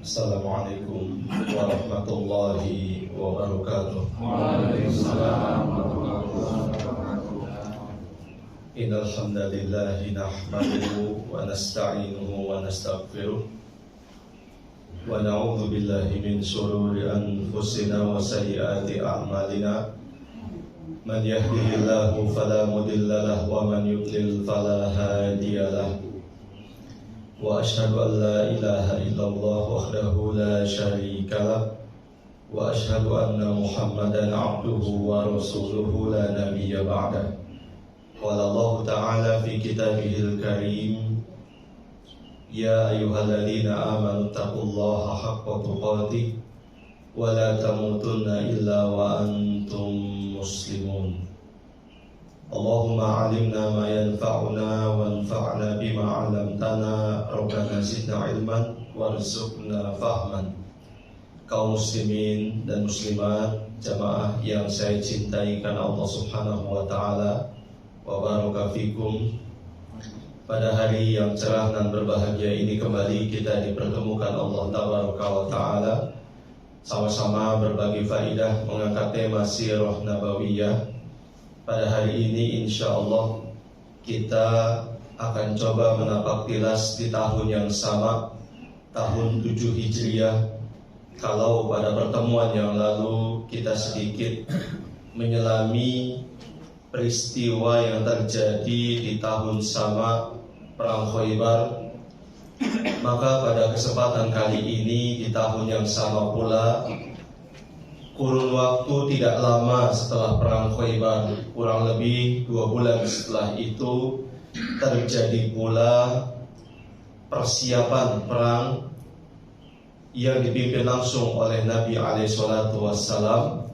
Assalamualaikum warahmatullahi wabarakatuh. Waalaikumsalam warahmatullahi wabarakatuh. Innal hamdalillah nahmaduhu wa nasta'inuhu wa nastaghfiruh wa na'udzu billahi min shururi anfusina wa sayyiati a'malina. Man yahdihillahu fala mudilla lahu wa man yudlil fala hadiya lahu. Wa ashhadu an la ilaha illallah wahdahu la syarika lah wa ashhadu anna Muhammadan abduhu wa rasuluhu la nabiyya ba'dah. Qala Allah ta'ala fi kitabihil karim, ya ayyuhalladzina amanu taqullaha haqqa tuqatih wa la tamutunna illa wa antum muslimun. Allahumma alimna ma yanfa'una wanfa'na bima 'allamtana, Rabbana zidna ilman warzuqna fahman. Kaum muslimin dan muslimat, jamaah yang saya cintai karena Allah Subhanahu wa taala, wa baraka fikum. Pada hari yang cerah dan berbahagia ini kembali kita dipertemukan Allah tabaraka wa taala, sama-sama berbagi faidah mengangkat tema sirah nabawiyah. Pada hari ini insya Allah kita akan coba menapak tilas di tahun yang sama, tahun 7 Hijriah. Kalau pada pertemuan yang lalu kita sedikit menyelami peristiwa yang terjadi di tahun sama Perang Khaybar, maka pada kesempatan kali ini di tahun yang sama pula, kurun waktu tidak lama setelah Perang Khaybar, kurang lebih 2 bulan setelah itu, terjadi pula persiapan perang yang dipimpin langsung oleh Nabi SAW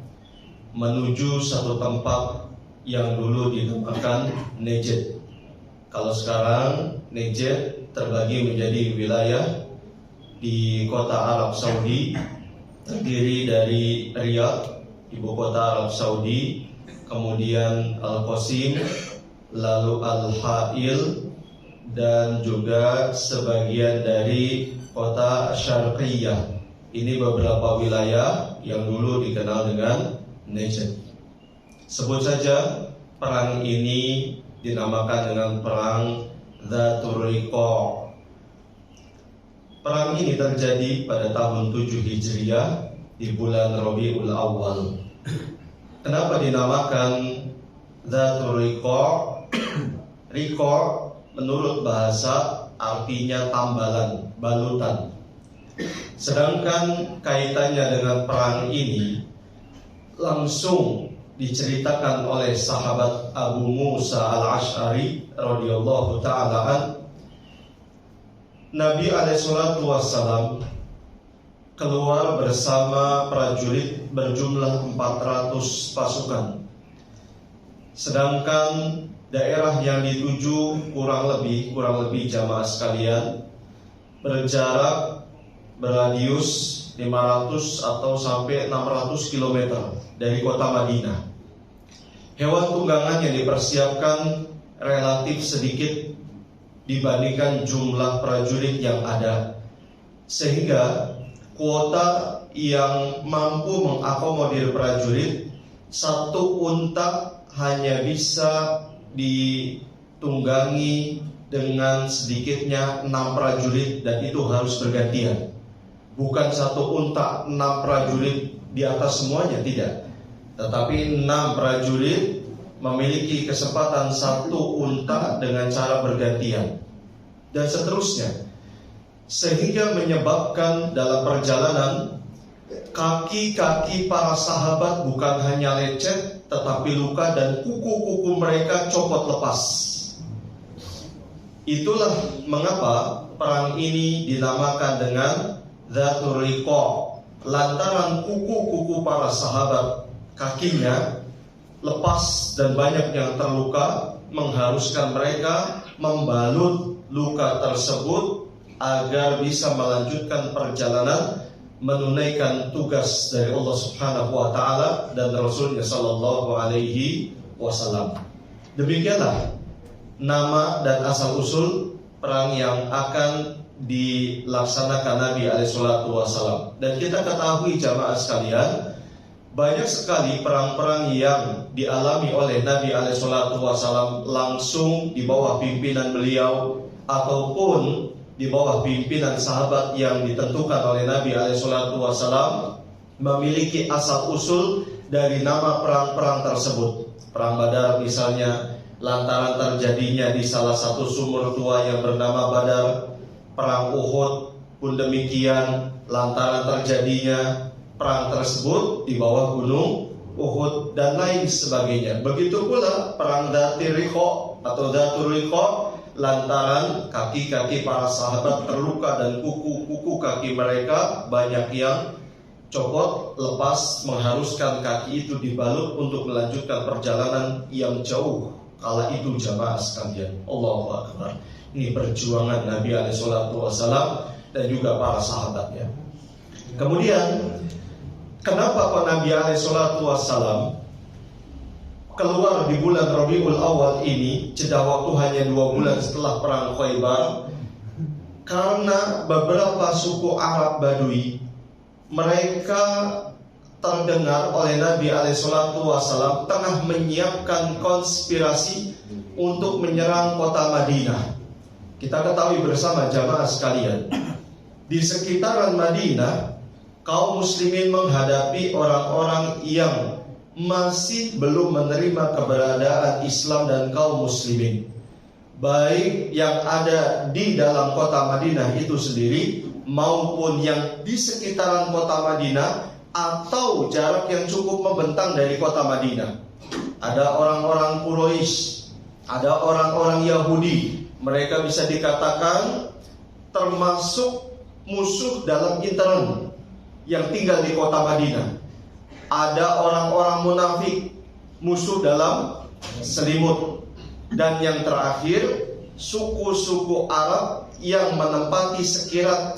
menuju satu tempat yang dulu dinamakan Najd. Kalau sekarang Najd terbagi menjadi wilayah di kota Arab Saudi, terdiri dari Riyadh, ibu kota Arab Saudi, kemudian Al-Qasim, lalu Al-Ha'il, dan juga sebagian dari kota Syarqiyah. Ini beberapa wilayah yang dulu dikenal dengan Najd. Sebut saja perang ini dinamakan dengan perang Dzatur Riqa'. Perang ini terjadi pada tahun 7 Hijriah di bulan Rabiul Awal. Kenapa dinamakan Dzatur Riqa'? Riqa' menurut bahasa artinya tambalan, balutan. Sedangkan kaitannya dengan perang ini langsung diceritakan oleh sahabat Abu Musa al-Ash'ari radhiyallahu ta'ala an. Nabi SAW keluar bersama prajurit berjumlah 400 pasukan. Sedangkan daerah yang dituju kurang lebih jamaah sekalian berjarak beradius 500 atau sampai 600 km dari kota Madinah. Hewan tunggangan yang dipersiapkan relatif sedikit dibandingkan jumlah prajurit yang ada, sehingga kuota yang mampu mengakomodir prajurit, satu unta hanya bisa ditunggangi dengan sedikitnya 6 prajurit, dan itu harus bergantian. Bukan satu unta 6 prajurit di atas semuanya, tidak, tetapi 6 prajurit memiliki kesempatan satu unta dengan cara bergantian, dan seterusnya, sehingga menyebabkan dalam perjalanan kaki-kaki para sahabat bukan hanya lecet, tetapi luka dan kuku-kuku mereka copot lepas. Itulah mengapa perang ini dinamakan dengan Dzatur Riqa', lantaran kuku-kuku para sahabat, kakinya lepas dan banyak yang terluka, mengharuskan mereka membalut luka tersebut agar bisa melanjutkan perjalanan, menunaikan tugas dari Allah Subhanahu wa taala dan Rasulnya sallallahu alaihi wasallam. Demikianlah nama dan asal usul perang yang akan dilaksanakan Nabi SAW. Dan kita ketahui jamaah sekalian, banyak sekali perang-perang yang dialami oleh Nabi SAW langsung di bawah pimpinan beliau ataupun di bawah pimpinan sahabat yang ditentukan oleh Nabi SAW, memiliki asal usul dari nama perang-perang tersebut. Perang Badar misalnya, lantaran terjadinya di salah satu sumur tua yang bernama Badar. Perang Uhud pun demikian, lantaran terjadinya perang tersebut di bawah gunung Uhud dan lain sebagainya. Begitu pula perang Dzatir Riqa atau Dzatur Riqa, lantaran kaki-kaki para sahabat terluka dan kuku-kuku kaki mereka banyak yang copot, lepas, mengharuskan kaki itu dibalut untuk melanjutkan perjalanan yang jauh. Kala itu jamaah sekalian, Allahu Akbar. Ini perjuangan Nabi SAW dan juga para sahabatnya. Kemudian, kenapa Pak Nabi SAW keluar di bulan Rabiul Awal ini, jeda waktu hanya 2 bulan setelah perang Khaybar? Karena beberapa suku Arab Badui, mereka terdengar oleh Nabi SAW tengah menyiapkan konspirasi untuk menyerang kota Madinah. Kita ketahui bersama jamaah sekalian, di sekitaran Madinah, kaum muslimin menghadapi orang-orang yang masih belum menerima keberadaan Islam dan kaum muslimin, baik yang ada di dalam kota Madinah itu sendiri maupun yang di sekitaran kota Madinah atau jarak yang cukup membentang dari kota Madinah. Ada orang-orang Quraisy, ada orang-orang Yahudi, mereka bisa dikatakan termasuk musuh dalam intern yang tinggal di kota Madinah. Ada orang-orang munafik, musuh dalam selimut. Dan yang terakhir, suku-suku Arab yang menempati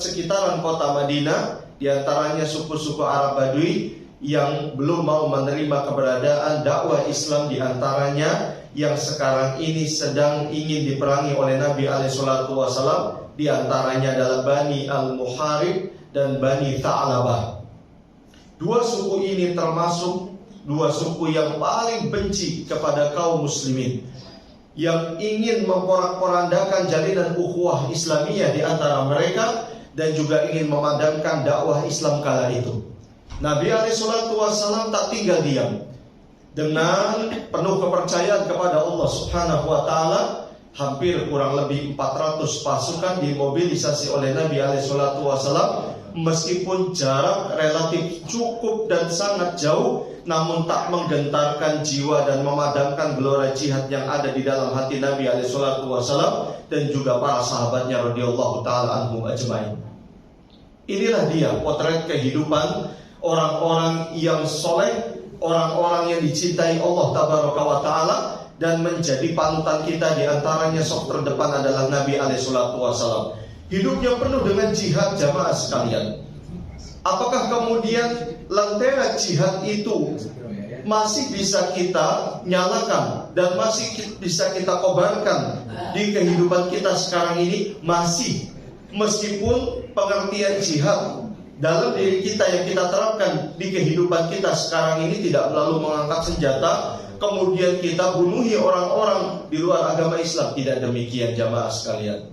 sekitaran kota Madinah, diantaranya suku-suku Arab Badui yang belum mau menerima keberadaan dakwah Islam, diantaranya yang sekarang ini sedang ingin diperangi oleh Nabi SAW, diantaranya adalah Bani Al-Muharib dan Bani Tha'labah. 2 suku ini termasuk 2 suku yang paling benci kepada kaum muslimin, yang ingin memporak-porandakan jalinan ukhuwah Islamiyah di antara mereka dan juga ingin memadamkan dakwah Islam kala itu. Nabi SAW tak tinggal diam. Dengan penuh kepercayaan kepada Allah Subhanahu wa Ta'ala, hampir kurang lebih 400 pasukan dimobilisasi oleh Nabi SAW. Meskipun jarak relatif cukup dan sangat jauh, namun tak menggentarkan jiwa dan memadamkan gelora jihad yang ada di dalam hati Nabi SAW dan juga para sahabatnya radhiyallahu ta'ala anhum ajmain. Inilah dia potret kehidupan orang-orang yang soleh, orang-orang yang dicintai Allah tabaraka wa ta'ala, dan menjadi panutan kita. Di antaranya sok terdepan adalah Nabi SAW. Hidupnya penuh dengan jihad jamaah sekalian. Apakah kemudian lentera jihad itu masih bisa kita nyalakan dan masih bisa kita kobarkan di kehidupan kita sekarang ini? Masih. Meskipun pengertian jihad dalam diri kita yang kita terapkan di kehidupan kita sekarang ini tidak selalu mengangkat senjata kemudian kita bunuhi orang-orang di luar agama Islam. Tidak demikian jamaah sekalian.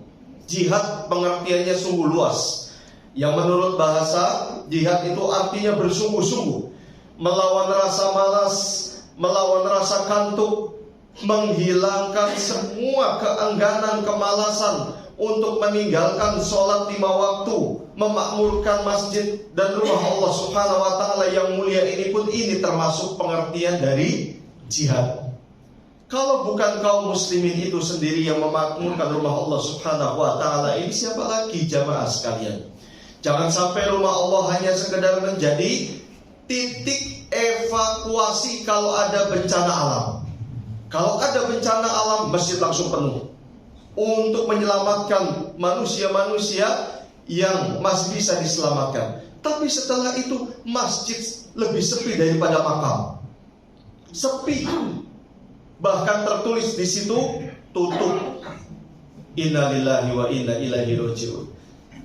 Jihad pengertiannya sungguh luas. Yang menurut bahasa, jihad itu artinya bersungguh-sungguh, melawan rasa malas, melawan rasa kantuk, menghilangkan semua keengganan, kemalasan untuk meninggalkan sholat 5 waktu, memakmurkan masjid dan rumah Allah Subhanahu wa ta'ala yang mulia ini pun ini termasuk pengertian dari jihad. Kalau bukan kaum muslimin itu sendiri yang memakmurkan rumah Allah Subhanahu wa ta'ala ini, siapa lagi jamaah sekalian? Jangan sampai rumah Allah hanya sekedar menjadi titik evakuasi kalau ada bencana alam. Kalau ada bencana alam, masjid langsung penuh untuk menyelamatkan manusia-manusia yang masih bisa diselamatkan. Tapi setelah itu masjid lebih sepi daripada makam. Sepi. Bahkan tertulis di situ tutup. Innalillahi wa inna ilaihi raji'un.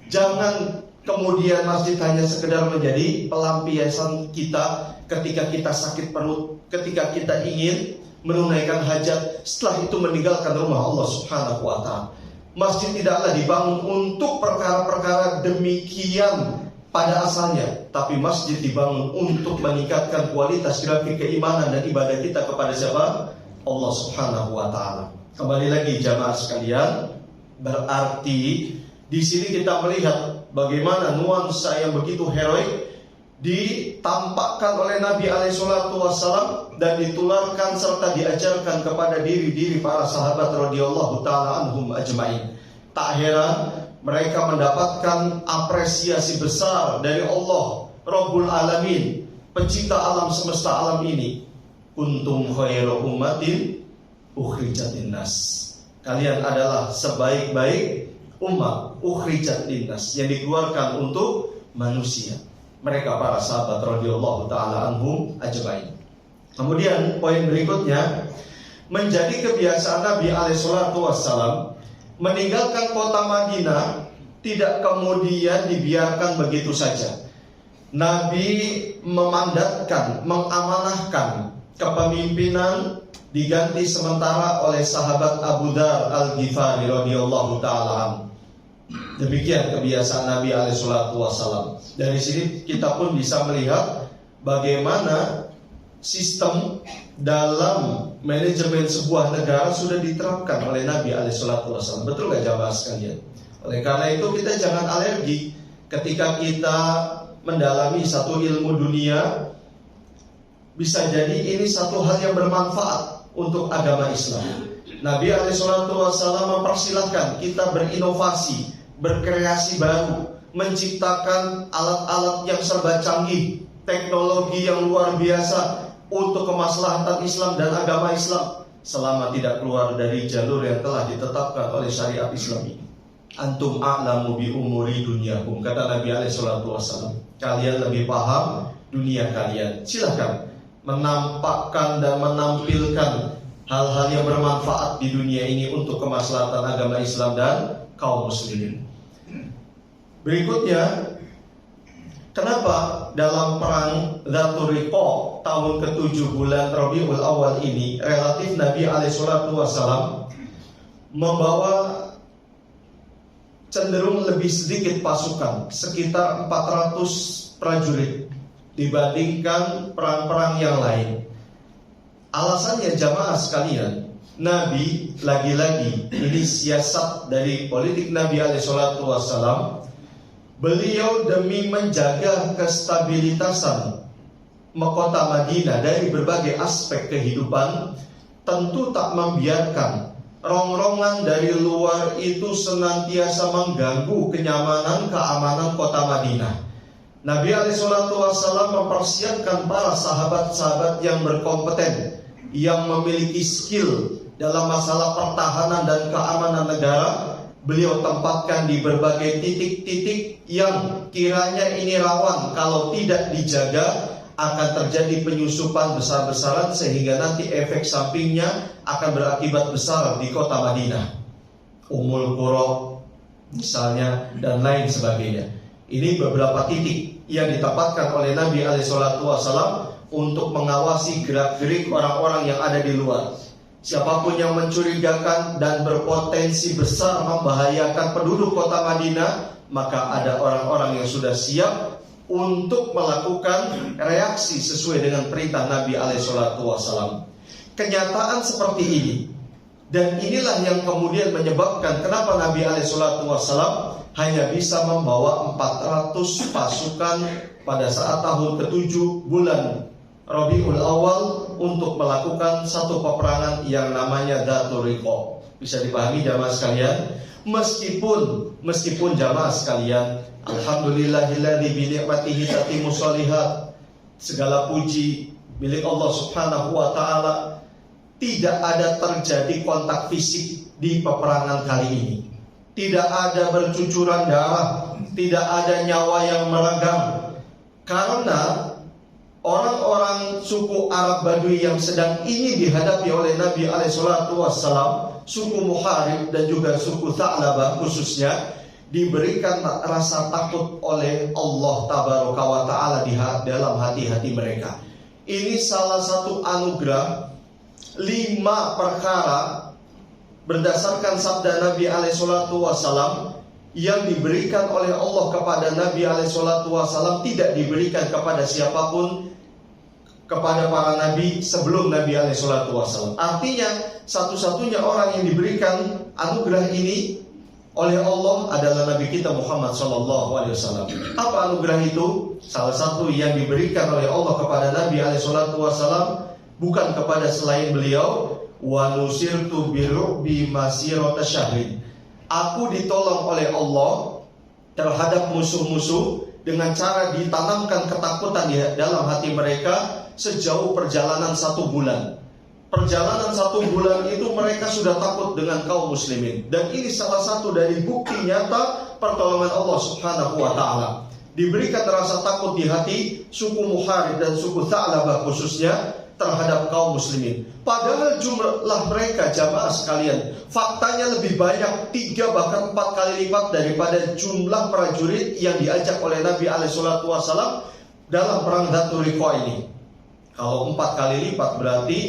Jangan kemudian masjid hanya sekedar menjadi pelampiasan kita ketika kita sakit perut, ketika kita ingin menunaikan hajat, setelah itu meninggalkan rumah Allah Subhanahu wa ta'ala. Masjid tidaklah dibangun untuk perkara-perkara demikian pada asalnya, tapi masjid dibangun untuk meningkatkan kualitas grafik keimanan dan ibadah kita kepada siapa? Allah Subhanahu wa ta'ala. Kembali lagi jamaah sekalian, berarti di sini kita melihat bagaimana nuansa yang begitu heroik ditampakkan oleh Nabi alaihissalam dan ditularkan serta diajarkan kepada diri-diri para sahabat radhiyallahu taala anhum ajmain. Tak heran mereka mendapatkan apresiasi besar dari Allah Rabbul Alamin, pencipta alam semesta alam ini. Kuntum khairu ummatin ukhrijat linnas. Kalian adalah sebaik-baik umat ukhrijat linnas, yang dikeluarkan untuk manusia. Mereka para sahabat radhiyallahu taala anhum ajmain. Kemudian poin berikutnya, menjadi kebiasaan Nabi alaihissalatu wassalam meninggalkan kota Madinah tidak kemudian dibiarkan begitu saja. Nabi memandatkan, mengamanahkan kepemimpinan diganti sementara oleh sahabat Abu Dzar Al-Ghifari radhiyallahu taala anhu. Demikian kebiasaan Nabi alaihissalatu wassalam. Dari sini kita pun bisa melihat bagaimana sistem dalam manajemen sebuah negara sudah diterapkan oleh Nabi alaihissalatu wassalam. Betul gak jamaah sekalian? Oleh karena itu kita jangan alergi ketika kita mendalami satu ilmu dunia. Bisa jadi ini satu hal yang bermanfaat untuk agama Islam. Nabi alaihissalatu wassalam mempersilahkan kita berinovasi, berkreasi baru, menciptakan alat-alat yang serba canggih, teknologi yang luar biasa untuk kemaslahatan Islam dan agama Islam, selama tidak keluar dari jalur yang telah ditetapkan oleh syariat Islam ini. Antum a'lamu bi umuri dunyakum, kata Nabi alaihissalatu wassalam. Kalian lebih paham dunia kalian. Silakan menampakkan dan menampilkan hal-hal yang bermanfaat di dunia ini untuk kemaslahatan agama Islam dan kaum muslimin. Berikutnya, kenapa dalam perang Dzatur Riqa tahun ke-7 bulan Rabiul Awal ini relatif Nabi alaihissalatu wassalam membawa cenderung lebih sedikit pasukan, sekitar 400 prajurit dibandingkan perang-perang yang lain. Alasannya jamaah sekalian, Nabi lagi-lagi, ini siasat dari politik Nabi alaihissalatu wassalam. Beliau demi menjaga kestabilitasan kota Madinah dari berbagai aspek kehidupan, tentu tak membiarkan rongrongan dari luar itu senantiasa mengganggu kenyamanan keamanan kota Madinah. Nabi alaihissalatu wassalam mempersiapkan para sahabat-sahabat yang berkompeten, yang memiliki skill dalam masalah pertahanan dan keamanan negara. Beliau tempatkan di berbagai titik-titik yang kiranya ini rawan kalau tidak dijaga akan terjadi penyusupan besar-besaran, sehingga nanti efek sampingnya akan berakibat besar di kota Madinah. Ummul Qura misalnya dan lain sebagainya. Ini beberapa titik yang ditempatkan oleh Nabi alaihissalatu wassalam untuk mengawasi gerak-gerik orang-orang yang ada di luar. Siapapun yang mencurigakan dan berpotensi besar membahayakan penduduk kota Madinah, maka ada orang-orang yang sudah siap untuk melakukan reaksi sesuai dengan perintah Nabi alaihissalatu wassalam. Kenyataan seperti ini, dan inilah yang kemudian menyebabkan kenapa Nabi alaihissalatu wassalam hanya bisa membawa 400 pasukan pada saat tahun ke-7 bulan Rabiul Awal untuk melakukan satu peperangan yang namanya Dzatur Riqa. Bisa dipahami jamaah sekalian? Meskipun jamaah sekalian, alhamdulillahilladzi bi ni'matihi tatimmu shalihat, segala puji milik Allah Subhanahu wa taala, tidak ada terjadi kontak fisik di peperangan kali ini. Tidak ada bercucuran darah, tidak ada nyawa yang meregang, karena orang-orang suku Arab Badui yang sedang ingin dihadapi oleh Nabi alaihissalatu wassalam, suku Muharib dan juga suku Tha'labah khususnya, diberikan rasa takut oleh Allah Tabaraka wa Ta'ala di dalam hati-hati mereka. Ini salah satu anugerah 5 perkara berdasarkan sabda Nabi SAW yang diberikan oleh Allah kepada Nabi SAW tidak diberikan kepada siapapun, kepada para nabi sebelum Nabi SAW. Artinya satu-satunya orang yang diberikan anugerah ini oleh Allah adalah Nabi kita Muhammad SAW. Apa anugerah itu? Salah satu yang diberikan oleh Allah kepada Nabi SAW bukan kepada selain beliau, wa nusirtu birru'bi masirata syahrin. Aku ditolong oleh Allah terhadap musuh-musuh dengan cara ditanamkan ketakutan di dalam hati mereka sejauh perjalanan 1 bulan. Perjalanan 1 bulan itu mereka sudah takut dengan kaum muslimin. Dan ini salah satu dari bukti nyata pertolongan Allah Subhanahu wa Ta'ala. Diberikan rasa takut di hati suku Muharib dan suku Tha'labah khususnya terhadap kaum muslimin. Padahal jumlah mereka, jamaah sekalian, faktanya lebih banyak 3 bahkan 4 kali lipat daripada jumlah prajurit yang diajak oleh Nabi SAW dalam perang Dzatur Riqa ini. Kalau 4 kali lipat berarti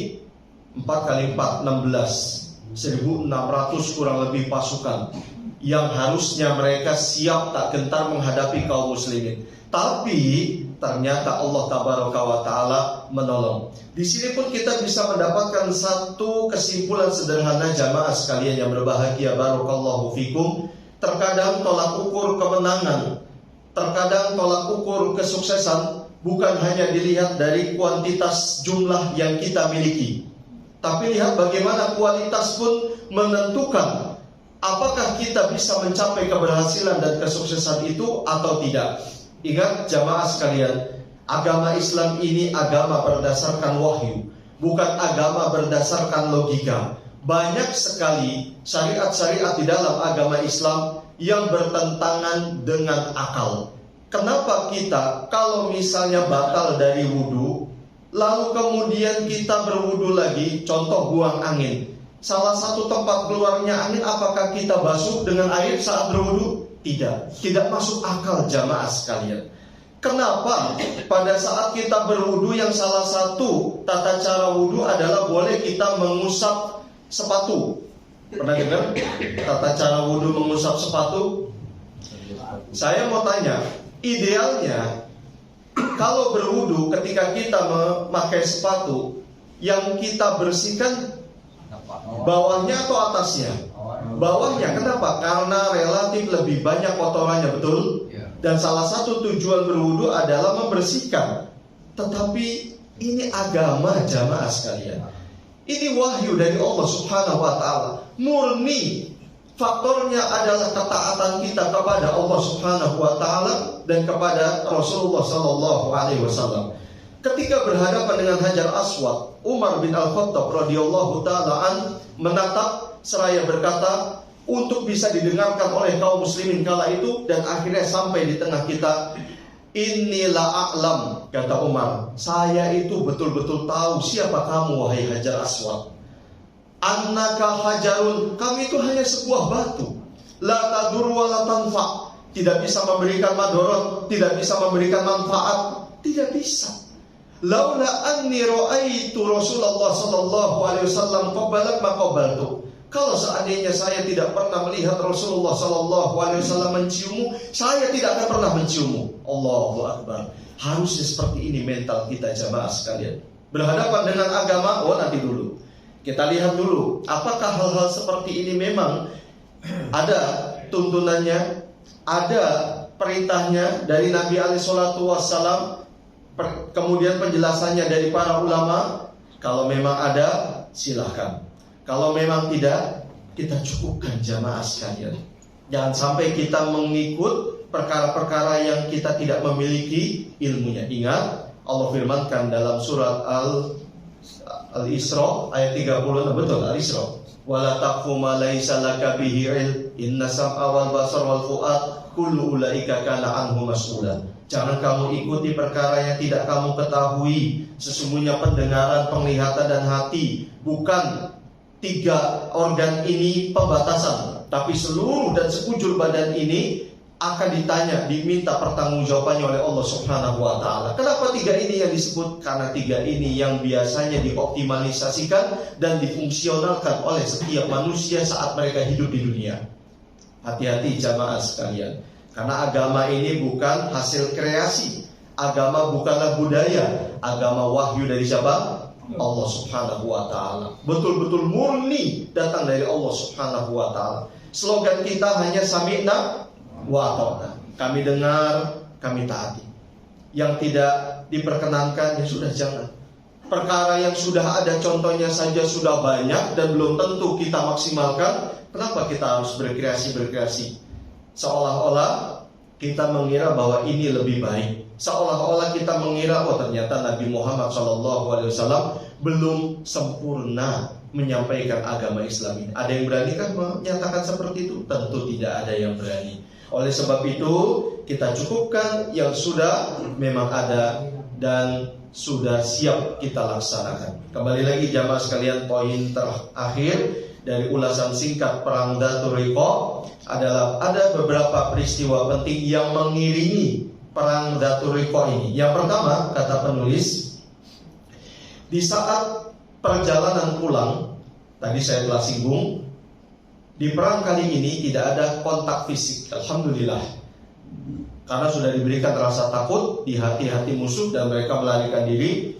4 kali 4 16, 1.600 kurang lebih pasukan yang harusnya mereka siap tak gentar menghadapi kaum muslimin. Tapi ternyata Allah Tabaraka wa Ta'ala menolong. Di sini pun kita bisa mendapatkan satu kesimpulan sederhana, jamaah sekalian yang berbahagia, barakallahu fikum. Terkadang tolak ukur kemenangan, terkadang tolak ukur kesuksesan bukan hanya dilihat dari kuantitas jumlah yang kita miliki, tapi lihat bagaimana kualitas pun menentukan apakah kita bisa mencapai keberhasilan dan kesuksesan itu atau tidak. Ingat jamaah sekalian, agama Islam ini agama berdasarkan wahyu, bukan agama berdasarkan logika. Banyak sekali syariat-syariat di dalam agama Islam yang bertentangan dengan akal. Kenapa kita kalau misalnya batal dari wudhu, lalu kemudian kita berwudhu lagi, contoh buang angin, salah satu tempat keluarnya angin, apakah kita basuh dengan air saat berwudhu? Tidak masuk akal jamaah sekalian. Kenapa pada saat kita berwudhu yang salah satu tata cara wudhu adalah boleh kita mengusap sepatu? Pernah dengar tata cara wudhu mengusap sepatu? Saya mau tanya, idealnya kalau berwudhu ketika kita memakai sepatu, yang kita bersihkan bawahnya atau atasnya? Bawahnya. Kenapa? Karena relatif lebih banyak kotorannya, betul? Dan salah satu tujuan berwudu adalah membersihkan. Tetapi ini agama jamaah sekalian. Ini wahyu dari Allah Subhanahu wa Ta'ala. Murni faktornya adalah ketaatan kita kepada Allah Subhanahu wa Ta'ala dan kepada Rasulullah sallallahu alaihi wasallam. Ketika berhadapan dengan Hajar Aswad, Umar bin Al-Khattab radhiyallahu ta'ala an menatap seraya berkata untuk bisa didengarkan oleh kaum muslimin kala itu, dan akhirnya sampai di tengah kita, inilah a'lam, kata Umar, saya itu betul-betul tahu siapa kamu wahai Hajar Aswad. Annaka hajarun, kami itu hanya sebuah batu, la tadur wa la tanfa, tidak bisa memberikan madorot, tidak bisa memberikan manfaat, tidak bisa. Laula anni ra'aitu Rasulullah sallallahu alaihi wasallam qabbalak ma qabbaltu. Kalau seandainya saya tidak pernah melihat Rasulullah sallallahu alaihi wasallam menciummu, saya tidak akan pernah menciummu. Allahu akbar. Harusnya seperti ini mental kita jamaah sekalian. Berhadapan dengan agama, nanti dulu. Kita lihat dulu, apakah hal-hal seperti ini memang ada tuntunannya, ada perintahnya dari Nabi alaihi salatu wassalam, kemudian penjelasannya dari para ulama. Kalau memang ada, silahkan. Kalau memang tidak, kita cukupkan jamaah sekalian. Jangan sampai kita mengikut perkara-perkara yang kita tidak memiliki ilmunya. Ingat, Allah firmankan dalam surat Al-Isra ayat 30, betul, Al-Isra. Wala taqfu ma laisa laka bihi ilm, inna sam'a wal basar wal fu'ad kullu ulaika kana anhu mas'ula. Jangan kamu ikuti perkara yang tidak kamu ketahui. Sesungguhnya pendengaran, penglihatan dan hati bukan 3 organ ini pembatasan, tapi seluruh dan sekujur badan ini akan ditanya, diminta pertanggungjawabannya oleh Allah Subhanahu wa taala. Kenapa 3 ini yang disebut? Karena 3 ini yang biasanya dioptimalisasikan dan difungsionalkan oleh setiap manusia saat mereka hidup di dunia. Hati-hati jamaah sekalian, karena agama ini bukan hasil kreasi. Agama bukanlah budaya. Agama wahyu dari siapa? Allah Subhanahu wa taala. Betul-betul murni datang dari Allah Subhanahu wa taala. Slogan kita hanya sami'na wa ata'na. Kami dengar, kami taati. Yang tidak diperkenankan ya sudah jangan. Perkara yang sudah ada contohnya saja sudah banyak dan belum tentu kita maksimalkan. Kenapa kita harus berkreasi? Seolah-olah kita mengira bahwa ini lebih baik. Seolah-olah kita mengira ternyata Nabi Muhammad SAW belum sempurna menyampaikan agama Islam ini. Ada yang beranikah menyatakan seperti itu? Tentu tidak ada yang berani. Oleh sebab itu kita cukupkan yang sudah memang ada dan sudah siap kita laksanakan. Kembali lagi jamaah sekalian, poin terakhir dari ulasan singkat perang Dzatur Riqa adalah ada beberapa peristiwa penting yang mengiringi perang Dzatur Riqa ini. Yang pertama, kata penulis, di saat perjalanan pulang, tadi saya telah singgung, di perang kali ini tidak ada kontak fisik. Alhamdulillah, karena sudah diberikan rasa takut di hati-hati musuh dan mereka melarikan diri.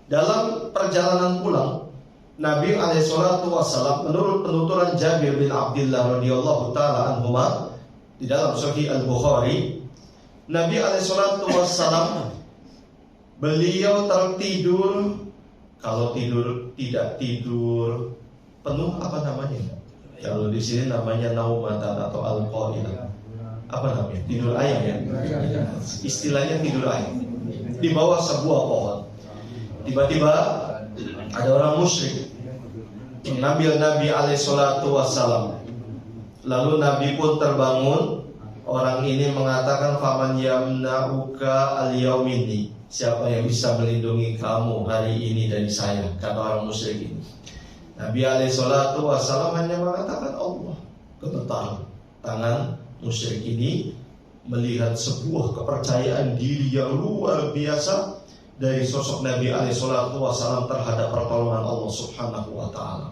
Dalam perjalanan pulang, Nabi SAW menurut penuturan Jabir bin Abdullah radhiyallahu taala anhuma di dalam Sahih Al-Bukhari, Nabi SAW beliau tertidur. Kalau tidur tidak tidur penuh apa namanya? Kalau di sini namanya naumatan atau al-qailah. Apa namanya? Tidur ayam ya. Istilahnya tidur ayam. Di bawah sebuah pohon. Tiba-tiba ada orang musyrik mengambil Nabi SAW. Lalu Nabi pun terbangun. Orang ini mengatakan, faman yamna'uka al-yaumini, siapa yang bisa melindungi kamu hari ini dari saya, kata orang musyrik ini. Nabi SAW hanya mengatakan Allah. Gemetar tangan musyrik ini melihat sebuah kepercayaan diri yang luar biasa dari sosok Nabi SAW terhadap pertolongan Allah Subhanahu wa taala.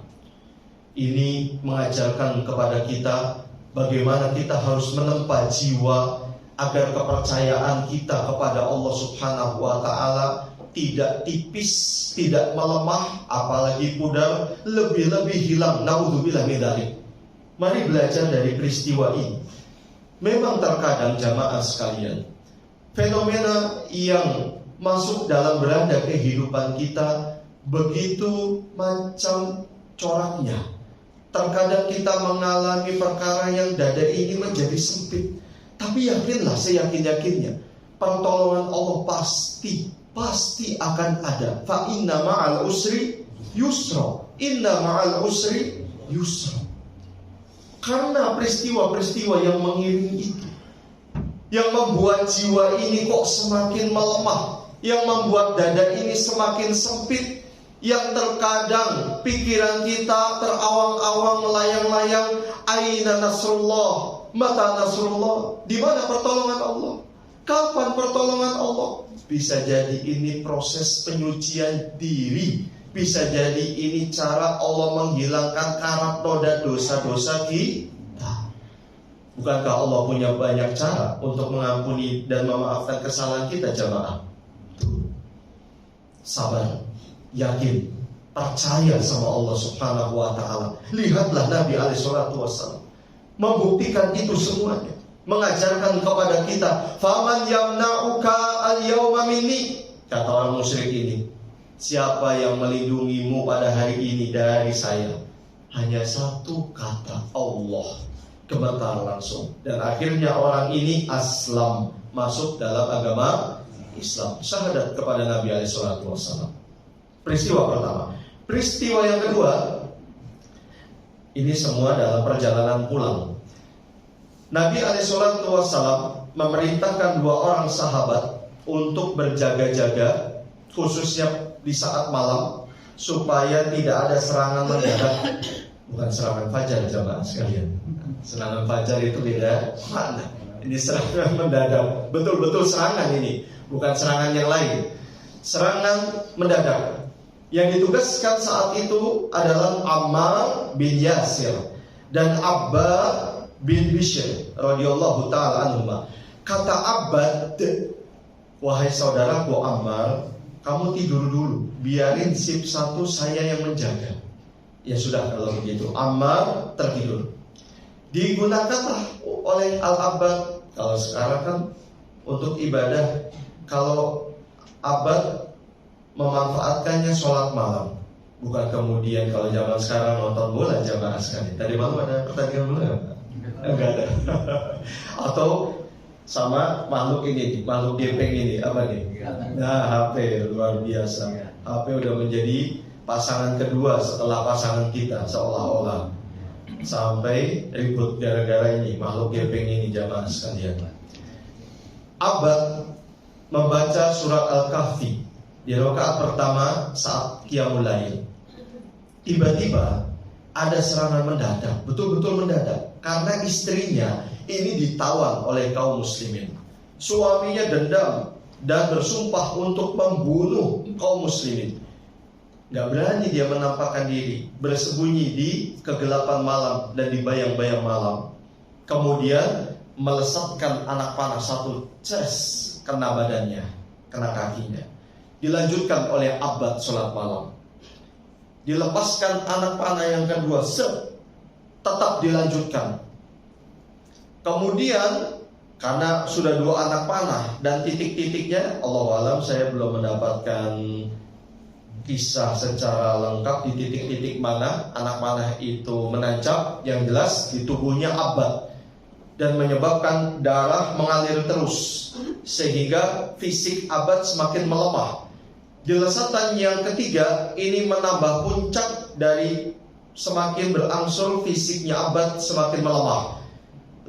Ini mengajarkan kepada kita bagaimana kita harus menempa jiwa agar kepercayaan kita kepada Allah Subhanahu wa taala tidak tipis, tidak melemah, apalagi pudar, lebih-lebih hilang. Naudzubillah min dzalik. Mari belajar dari peristiwa ini. Memang terkadang jamaah sekalian, fenomena yang masuk dalam beranda kehidupan kita begitu macam coraknya. Terkadang kita mengalami perkara yang dada ini menjadi sempit. Tapi yakinlah, seyakin-yakinnya, pertolongan Allah pasti akan ada. Fa inna ma'al usri yusra. Inna ma'al usri yusra. Karena peristiwa-peristiwa yang mengiringi itu, yang membuat jiwa ini kok semakin melemah, yang membuat dada ini semakin sempit, yang terkadang pikiran kita terawang-awang, melayang-layang, aina nasrullah, mata nasrullah, di mana pertolongan Allah? Kapan pertolongan Allah? Bisa jadi ini proses penyucian diri, bisa jadi ini cara Allah menghilangkan karat noda dosa-dosa kita. Bukankah Allah punya banyak cara untuk mengampuni dan memaafkan kesalahan kita, jamaah? Sabar, yakin, percaya sama Allah Subhanahu wa taala. Lihatlah Nabi SAW membuktikan itu semuanya, mengajarkan kepada kita, faman yamna'uka al-yawma minni, kata orang musyrik ini, siapa yang melindungimu pada hari ini dari saya? Hanya satu kata, Allah. Gemetar langsung. Dan akhirnya orang ini aslam, masuk dalam agama Islam, syahadat kepada Nabi SAW. Peristiwa pertama. Peristiwa yang kedua, ini semua dalam perjalanan pulang. Nabi SAW memerintahkan 2 orang sahabat untuk berjaga-jaga, khususnya di saat malam, supaya tidak ada serangan mendadak. Bukan serangan fajar jamaah sekalian. Serangan fajar itu beda makna. Ini serangan mendadak. Betul-betul serangan ini, bukan serangan yang lain. Serangan mendadak. Yang ditugaskan saat itu adalah Ammar bin Yasir dan Abbad bin Bishr radhiyallahu taala anhuma. Kata Abbad, "Wahai saudaraku Ammar, kamu tidur dulu, biarin sip 1 saya yang menjaga." Ya sudah kalau begitu, Ammar tertidur. Digunakanlah oleh Al-Abbad. Kalau sekarang kan untuk ibadah, kalau Abbad memanfaatkannya sholat malam, bukan kemudian kalau zaman sekarang nonton bola jamaah sekali. Tadi malam ada pertandingan bola nggak? Enggak ada. Atau sama makhluk ini, makhluk gepeng ini apa nih? Nah, HP luar biasa. HP udah menjadi pasangan kedua setelah pasangan kita seolah-olah. Sampai ribut gara-gara ini makhluk gepeng ini jamaah sekalian. Abbad membaca surat Al-Kahfi di rakaat pertama saat qiyamul lail. Tiba-tiba ada serangan mendadak, betul-betul mendadak, karena istrinya ini ditawan oleh kaum muslimin. Suaminya dendam dan bersumpah untuk membunuh kaum muslimin. Gak berani dia menampakkan diri, bersembunyi di kegelapan malam dan di bayang-bayang malam. Kemudian melesatkan anak panah 1 ces kena badannya, kena kakinya. Dilanjutkan oleh Abbad sholat malam. Dilepaskan anak panah yang kedua, tetap dilanjutkan. Kemudian karena sudah 2 anak panah dan titik-titiknya, Allahu a'lam, saya belum mendapatkan kisah secara lengkap di titik-titik mana anak panah itu menancap. Yang jelas di tubuhnya Abbad dan menyebabkan darah mengalir terus sehingga fisik Abbad semakin melemah. Di lesatan yang ketiga ini menambah puncak dari semakin berangsur fisiknya Abbad semakin melemah.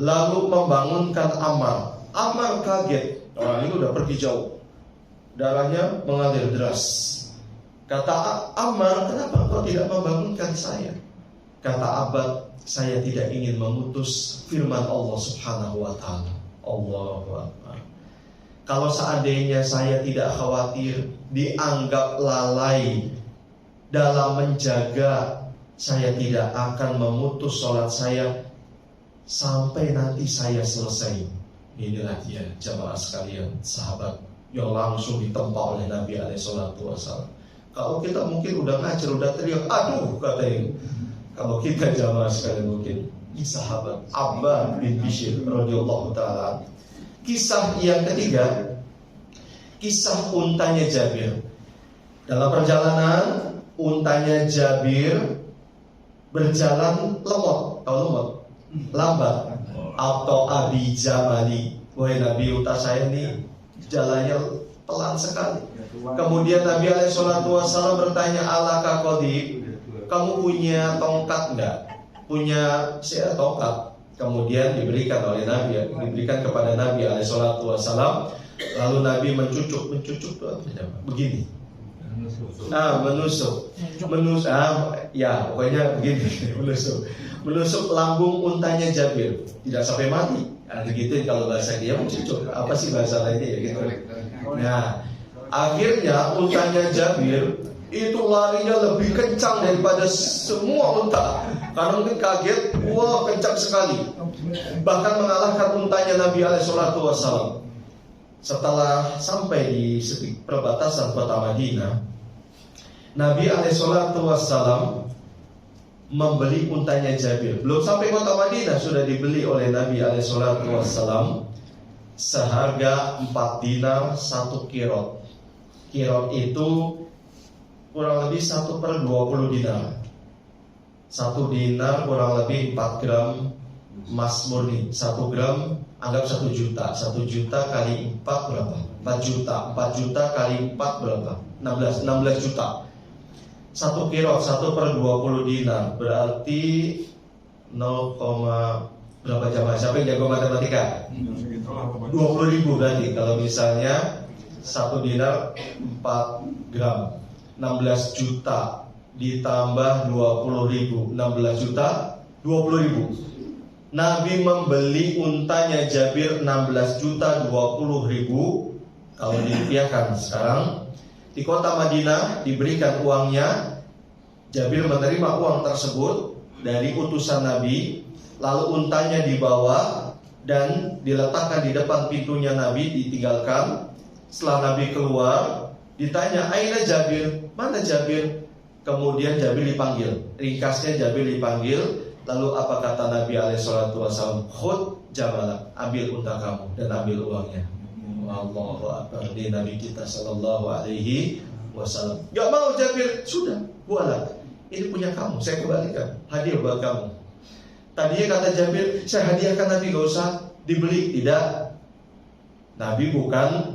Lalu membangunkan Ammar. Ammar kaget, orang ini udah pergi jauh, darahnya mengalir deras. Kata Ammar, "Kenapa kau tidak membangunkan saya?" Kata Abbad, "Saya tidak ingin memutus firman Allah Subhanahu wa ta'ala." Allahu Akbar. Kalau seandainya saya tidak khawatir dianggap lalai dalam menjaga, saya tidak akan memutus sholat saya sampai nanti saya selesai. Inilah dia jamaah sekalian, sahabat yang langsung ditempa oleh Nabi SAW. Kalau kita mungkin udah ngajar, udah teriak, aduh katanya. Kalau kita jamaah sekalian mungkin ini sahabat Abbad bin Bishr radhiyallahu ta'ala. Kisah yang ketiga, kisah untanya Jabir. Dalam perjalanan, untanya Jabir berjalan lemot. Tahu lemot? Lambat. Atau Abi Jamali. Wahai Nabi, unta saya ini jalannya pelan sekali. Kemudian Nabi SAW bertanya, "Alaka qadib, kamu punya tongkat enggak?" Punya tongkat. Kemudian diberikan oleh Nabi, diberikan kepada Nabi SAW. Lalu Nabi mencucuk begini. Menusuk. Ya pokoknya begini. Menusuk lambung untanya Jabir. Tidak sampai mati. Gitu kalau bahasa dia mencucuk. Apa sih bahasa lainnya ya gitu. Nah, akhirnya untanya Jabir itu larinya lebih kencang daripada semua unta. Karena mungkin kaget, wah kencang sekali. Bahkan mengalahkan untanya Nabi SAW. Setelah sampai di perbatasan kota Madinah, Nabi SAW membeli untanya Jabir. Belum sampai kota Madinah sudah dibeli oleh Nabi SAW seharga 4 dinar 1 kirot. Kirot itu kurang lebih 1/20 dinar. 1 dinar kurang lebih 4 gram emas murni. 1 gram anggap 1 juta. 1 juta kali 4 berapa? 4 juta. 4 juta kali 4 berapa? 16 juta. 1 kirot 1/20 dinar berarti 0, berapa jamaah? Siapa yang jago matematika? 20.000 berarti. Kalau misalnya 1 dinar 4 gram 16 juta ditambah 20.000, 16 juta 20.000. Nabi membeli untanya Jabir 16 juta 20.000. Kalau dirupiahkan sekarang, di kota Madinah diberikan uangnya. Jabir menerima uang tersebut dari utusan Nabi, lalu untanya dibawa dan diletakkan di depan pintunya Nabi, ditinggalkan. Setelah Nabi keluar, ditanya, "Aina Jabir? Mana Jabir?" Kemudian Jabir dipanggil. Ringkasnya Jabir dipanggil. Lalu apa kata Nabi SAW? "Khud jamalak, ambil unta kamu dan ambil uangnya." Allahu Akbar. Ini Nabi kita Sallallahu Alaihi Wasallam. Gak mau Jabir, sudah, buatlah. Ini punya kamu, saya kembalikan, hadiah buat kamu. Tadinya kata Jabir, saya hadiahkan Nabi, gak usah dibeli. Tidak. Nabi bukan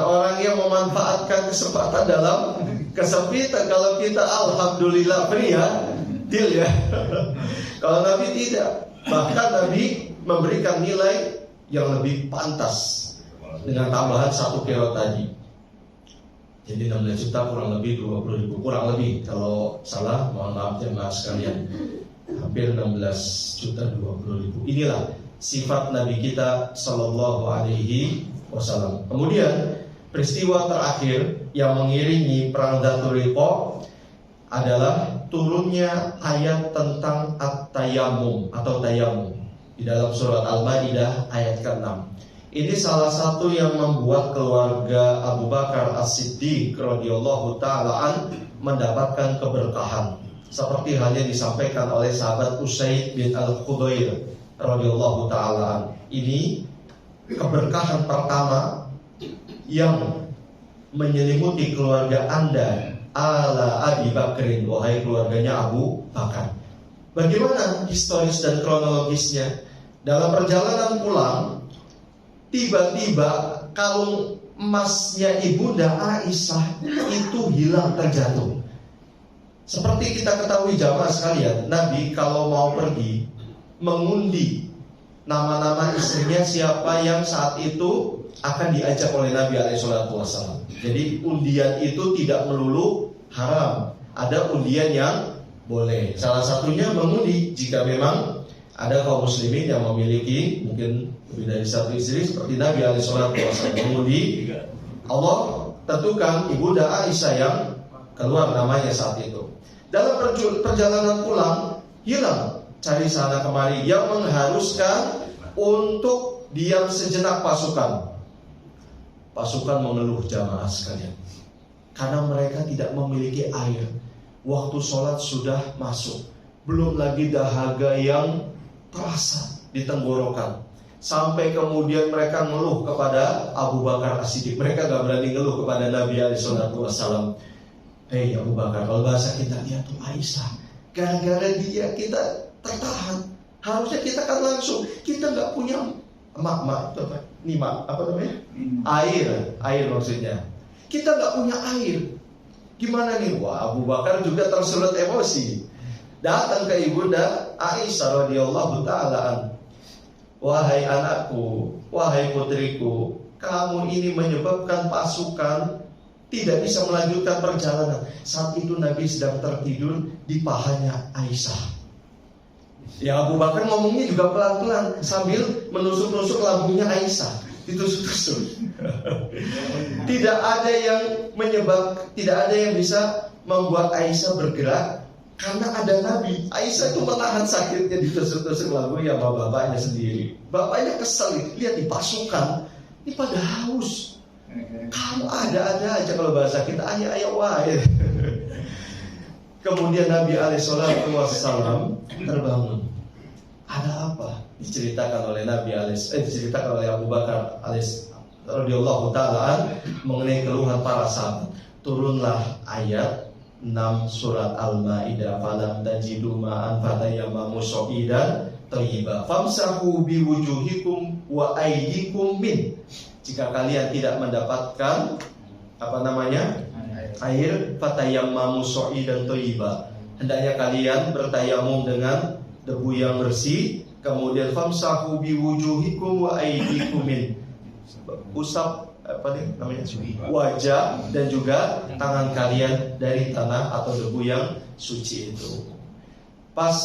orang yang memanfaatkan kesempatan dalam kesempitan. Kalau kita alhamdulillah free ya, deal ya. Kalau Nabi tidak. Bahkan Nabi memberikan nilai yang lebih pantas dengan tambahan 1 kilo tadi. Jadi 16 juta kurang lebih 20.000. Kurang lebih, kalau salah mohon maaf jemaah sekalian. Hampir 16 juta 20.000. Inilah sifat Nabi kita Sallallahu Alaihi Wasallam. Kemudian peristiwa terakhir yang mengiringi perang Dzatul Riqa adalah turunnya ayat tentang at-tayammum atau tayammum di dalam surat Al-Maidah ayat ke-6. Ini salah satu yang membuat keluarga Abu Bakar As-Siddiq radhiyallahu ta'ala an mendapatkan keberkahan, seperti halnya disampaikan oleh sahabat Usaid bin Al-Khudair radhiyallahu ta'ala an. Ini keberkahan pertama yang menyelimuti keluarga Anda, ala Abi Bakrin, wahai keluarganya Abu Bakar. Bagaimana historis dan kronologisnya? Dalam perjalanan pulang, tiba-tiba kalung emasnya ibunda Aisyah itu hilang, terjatuh. Seperti kita ketahui jamaah sekalian, Nabi kalau mau pergi mengundi nama-nama istrinya siapa yang saat itu akan diajak oleh Nabi SAW. Jadi undian itu tidak melulu haram, ada undian yang boleh. Salah satunya mengundi jika memang ada kaum muslimin yang memiliki mungkin lebih dari satu istri seperti Nabi SAW mengundi. Allah tentukan ibunda Aisyah yang keluar namanya saat itu. Dalam perjalanan pulang hilang, cari sana kemari, yang mengharuskan untuk diam sejenak pasukan. Pasukan mengeluh jamaah sekalian, karena mereka tidak memiliki air. Waktu sholat sudah masuk, belum lagi dahaga yang terasa di tenggorokan. Sampai kemudian mereka ngeluh kepada Abu Bakar As-Siddiq. Mereka gak berani ngeluh kepada Nabi SAW. Hei Abu Bakar, kalau bahasa kita, lihat tuh Aisyah, gara-gara dia kita tertahan. Harusnya kita kan langsung, kita gak punya air maksudnya. Kita gak punya air. Gimana nih? Wah, Abu Bakar juga tersulut emosi. Datang ke ibunda Aisyah radhiyallahu ta'ala, wahai anakku, wahai putriku, kamu ini menyebabkan pasukan tidak bisa melanjutkan perjalanan. Saat itu Nabi sedang tertidur di pahanya Aisyah. Ya Abu Bakar ngomongnya juga pelan-pelan sambil menusuk-nusuk lambungnya Aisyah, ditusuk-tusuk. Tidak ada yang bisa membuat Aisyah bergerak karena ada Nabi. Aisyah itu menahan sakitnya ditusuk-tusuk lambungnya sama bapaknya sendiri. Bapaknya kesel, lihat di pasukan ini pada haus. Kamu ada-ada aja, kalau bahasa kita ayah wahai. Kemudian Nabi SAW terbangun. Ada apa? Diceritakan oleh diceritakan oleh Abu Bakar radhiyallahu ta'ala mengenai keluhan para sahabat. Turunlah ayat 6 surat Al-Maidah, falam tajidu ma'an fatayammamu sha'idan thayyiban famsahu biwujuhikum wa aydikum min. Jika kalian tidak mendapatkan air, fatayammamu sha'idan thayyiban, hendaknya kalian bertayamum dengan debu yang bersih. Kemudian famsahu biwujuhikum wa aydikum min, usap wajah dan juga tangan kalian dari tanah atau debu yang suci itu. Pas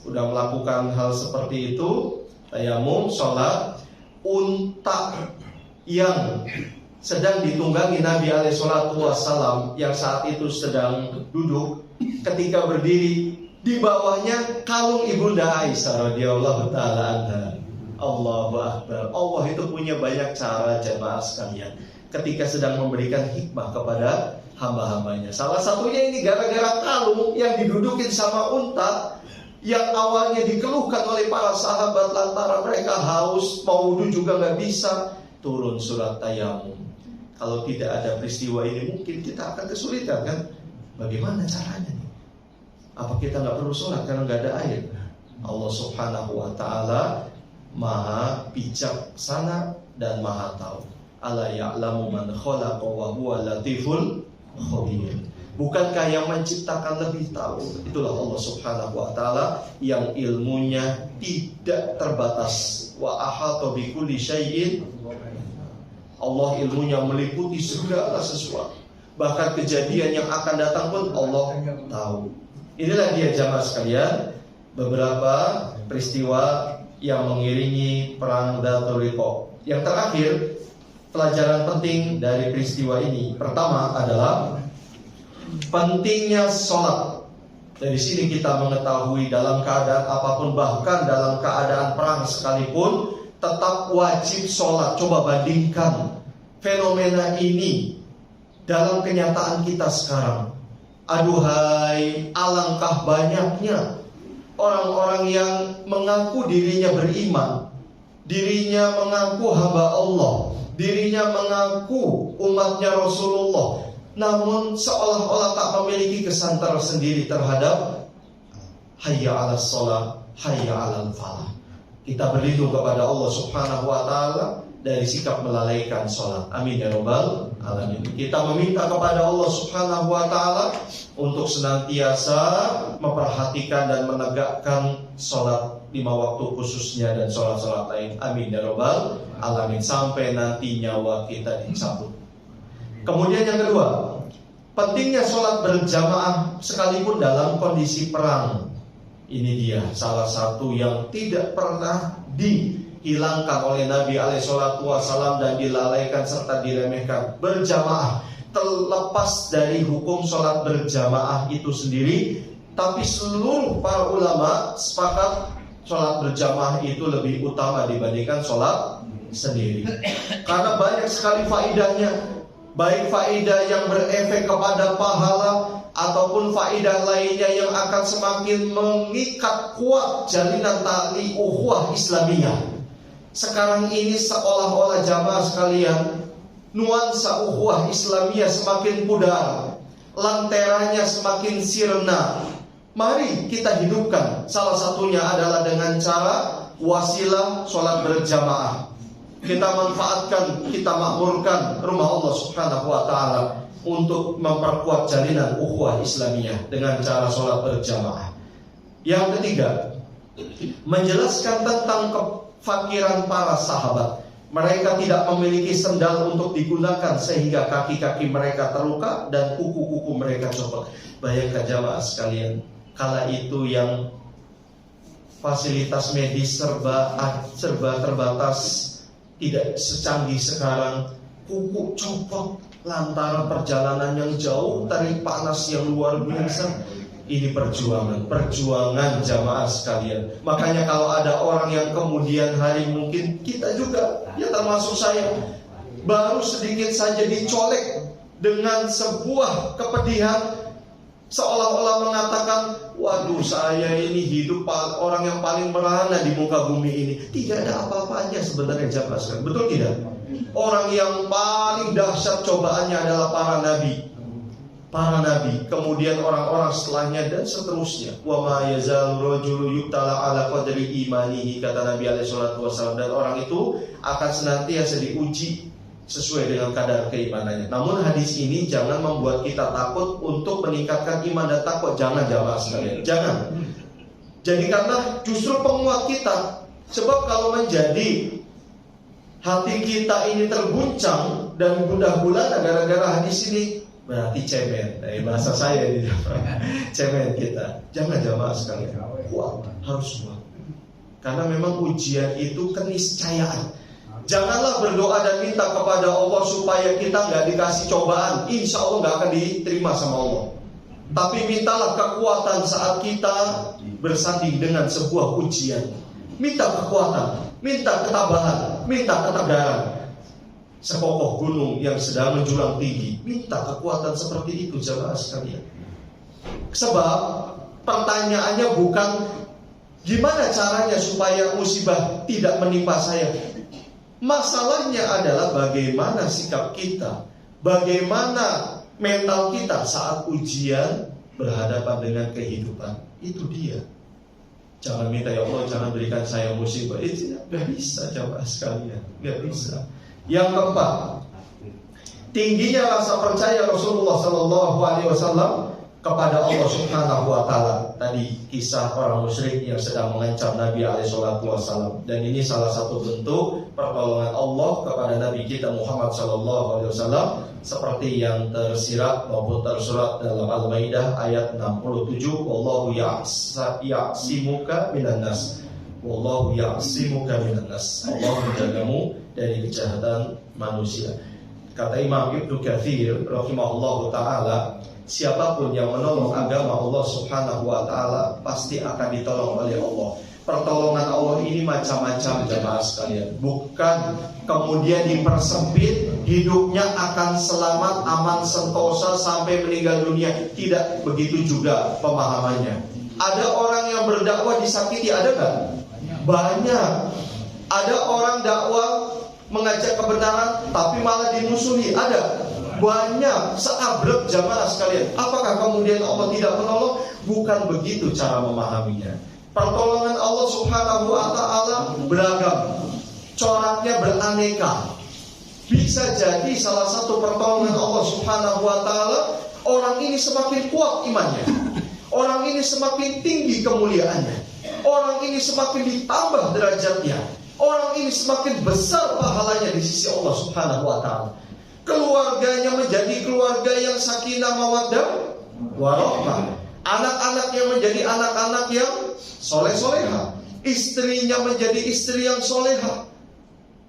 udah melakukan hal seperti itu, tayamum, sholat, unta yang sedang ditunggangi Nabi SAW yang saat itu sedang duduk, ketika berdiri di bawahnya kalung ibunda Aisyah radhiyallahu taala anha. Allahu Akbar. Allah itu punya banyak cara jemaah sekalian ketika sedang memberikan hikmah kepada hamba-hambanya. Salah satunya ini gara-gara kalung yang didudukin sama unta yang awalnya dikeluhkan oleh para sahabat lantaran mereka haus, mau wudu juga nggak bisa, turun surat tayamum. Kalau tidak ada peristiwa ini mungkin kita akan kesulitan kan? Bagaimana caranya nih? Apa kita nggak perlu sholat karena nggak ada air? Allah Subhanahu Wa Taala Maha bijaksana dan maha tahu. Ala ya'lamu man khalaqa wa huwa latiful khabir. Bukankah yang menciptakan lebih tahu? Itulah Allah Subhanahu wa taala yang ilmunya tidak terbatas. Wa ahata bi kulli syai'in. Allah ilmunya meliputi segala sesuatu. Bahkan kejadian yang akan datang pun Allah tahu. Inilah dia jamaah sekalian, beberapa peristiwa yang mengiringi perang Dzatul Riqa. Yang terakhir, pelajaran penting dari peristiwa ini, pertama adalah pentingnya sholat. Dari sini kita mengetahui dalam keadaan apapun, bahkan dalam keadaan perang sekalipun, tetap wajib sholat. Coba bandingkan fenomena ini dalam kenyataan kita sekarang. Aduhai, alangkah banyaknya orang-orang yang mengaku dirinya beriman, dirinya mengaku hamba Allah, dirinya mengaku umatnya Rasulullah, namun seolah-olah tak memiliki kesan tersendiri terhadap hayya 'alas shalah, hayya 'alal falah. Kita berlindung kepada Allah Subhanahu wa taala dari sikap melalaikan sholat. Amin ya rabbal alamin. Kita meminta kepada Allah Subhanahu wa taala untuk senantiasa memperhatikan dan menegakkan sholat 5 waktu khususnya dan sholat-sholat lain. Amin ya rabbal alamin, sampai nanti nyawa kita dicabut. Kemudian yang kedua, pentingnya sholat berjamaah sekalipun dalam kondisi perang. Ini dia salah satu yang tidak pernah dihilangkan oleh Nabi SAW dan dilalaikan serta diremehkan. Berjamaah, terlepas dari hukum sholat berjamaah itu sendiri, tapi seluruh para ulama sepakat sholat berjamaah itu lebih utama dibandingkan sholat sendiri. Karena banyak sekali faidahnya, baik faidah yang berefek kepada pahala ataupun faidah lainnya yang akan semakin mengikat kuat jalinan tali ukhuwah Islamiyah. Sekarang ini seolah-olah jamaah sekalian, nuansa ukhuwah Islamiyah semakin pudar, lanteranya semakin sirna. Mari kita hidupkan. Salah satunya adalah dengan cara wasilah sholat berjamaah. Kita manfaatkan, kita makmurkan rumah Allah Subhanahu wa taala untuk memperkuat jalinan ukhuwah Islamiyah dengan cara sholat berjamaah. Yang ketiga, menjelaskan tentang kefakiran para sahabat. Mereka tidak memiliki sendal untuk digunakan sehingga kaki-kaki mereka terluka dan kuku-kuku mereka copot. Bayangkan jamaah sekalian, kala itu yang fasilitas medis serba terbatas, tidak secanggih sekarang, kuku copot lantaran perjalanan yang jauh, tarik panas yang luar biasa. Ini perjuangan jamaah sekalian. Makanya kalau ada orang yang kemudian hari, mungkin kita juga, ya termasuk saya, baru sedikit saja dicolek dengan sebuah kepedihan, seolah-olah mengatakan, waduh saya ini hidup orang yang paling merana di muka bumi ini. Tidak ada apa-apanya sebenarnya jamaah sekalian. Betul tidak? Orang yang paling dahsyat cobaannya adalah para nabi, kemudian orang-orang setelahnya dan seterusnya. Wa ma yazalu rajulu yubtala ala qadri imanihi, kata Nabi alaihi salatu wasallam, dan orang itu akan senantiasa diuji sesuai dengan kadar keimanannya. Namun hadis ini jangan membuat kita takut untuk meningkatkan iman dan takwa. Jangan jamaah sekalian, jangan. Jadi karena justru penguat kita. Sebab kalau menjadi hati kita ini terguncang dan gundah gulana gara-gara hadis ini, berarti cemen. Bahasa saya ini cemen kita. Jangan jamaah sekalian, kuat, harus kuat. Karena memang ujian itu keniscayaan. Janganlah berdoa dan minta kepada Allah supaya kita nggak dikasih cobaan. Insya Allah nggak akan diterima sama Allah. Tapi mintalah kekuatan saat kita bersanding dengan sebuah ujian. Minta kekuatan, minta ketabahan, minta ketegaran. Sekokoh gunung yang sedang menjulang tinggi, minta kekuatan seperti itu jamaah sekalian. Sebab pertanyaannya bukan gimana caranya supaya musibah tidak menimpa saya. Masalahnya adalah bagaimana sikap kita, bagaimana mental kita saat ujian berhadapan dengan kehidupan. Itu dia. Jangan minta ya Allah jangan berikan saya musibah. Itu gak bisa jamaah sekalian, gak bisa. Yang keempat, tingginya rasa percaya Rasulullah SAW kepada Allah Subhanahu wa Ta'ala. Tadi kisah orang musyrik yang sedang mengancam Nabi SAW, dan ini salah satu bentuk pertolongan Allah kepada Nabi kita Muhammad SAW, seperti yang tersirat maupun tersurat dalam Al-Maidah ayat 67, wallahu ya'simuka minan nas, wallahu ya'simuka minan nas. Allah menjagamu dari kejahatan manusia. Kata Imam Ibnu Katsir rahimahullahu ta'ala, siapapun yang menolong agama Allah Subhanahu wa Ta'ala pasti akan ditolong oleh Allah. Pertolongan Allah ini macam-macam jamaah sekalian. Bukan kemudian dipersempit, hidupnya akan selamat, aman, sentosa sampai meninggal dunia. Tidak begitu juga pemahamannya. Ada orang yang berdakwah disakiti, ada kan? Banyak. Ada orang dakwah mengajak kebenaran tapi malah dimusuhi, ada. Banyak, seabrek jamaah sekalian. Apakah kemudian Allah tidak menolong? Bukan begitu cara memahaminya. Pertolongan Allah Subhanahu wa Ta'ala beragam, coraknya beraneka. Bisa jadi salah satu pertolongan Allah Subhanahu wa Ta'ala, orang ini semakin kuat imannya, orang ini semakin tinggi kemuliaannya, orang ini semakin ditambah derajatnya, orang ini semakin besar pahalanya di sisi Allah Subhanahu wa Ta'ala. Keluarganya menjadi keluarga yang sakinah mawaddah warahmah. Anak-anaknya menjadi anak-anak yang soleh-soleha. Istrinya menjadi istri yang soleha.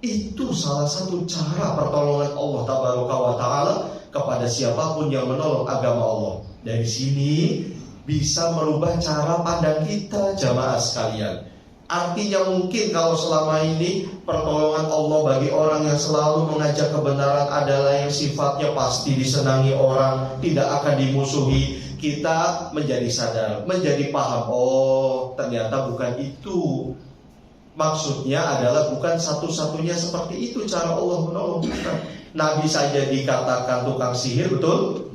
Itu salah satu cara pertolongan Allah Tabaraka wa Ta'ala kepada siapapun yang menolong agama Allah. Dari sini bisa merubah cara pandang kita jamaah sekalian. Artinya mungkin kalau selama ini pertolongan Allah bagi orang yang selalu mengajak kebenaran adalah yang sifatnya pasti disenangi orang, tidak akan dimusuhi. Kita menjadi sadar, menjadi paham, oh ternyata bukan itu. Maksudnya adalah bukan satu-satunya seperti itu cara Allah menolong kita. Nabi saja dikatakan tukang sihir, betul?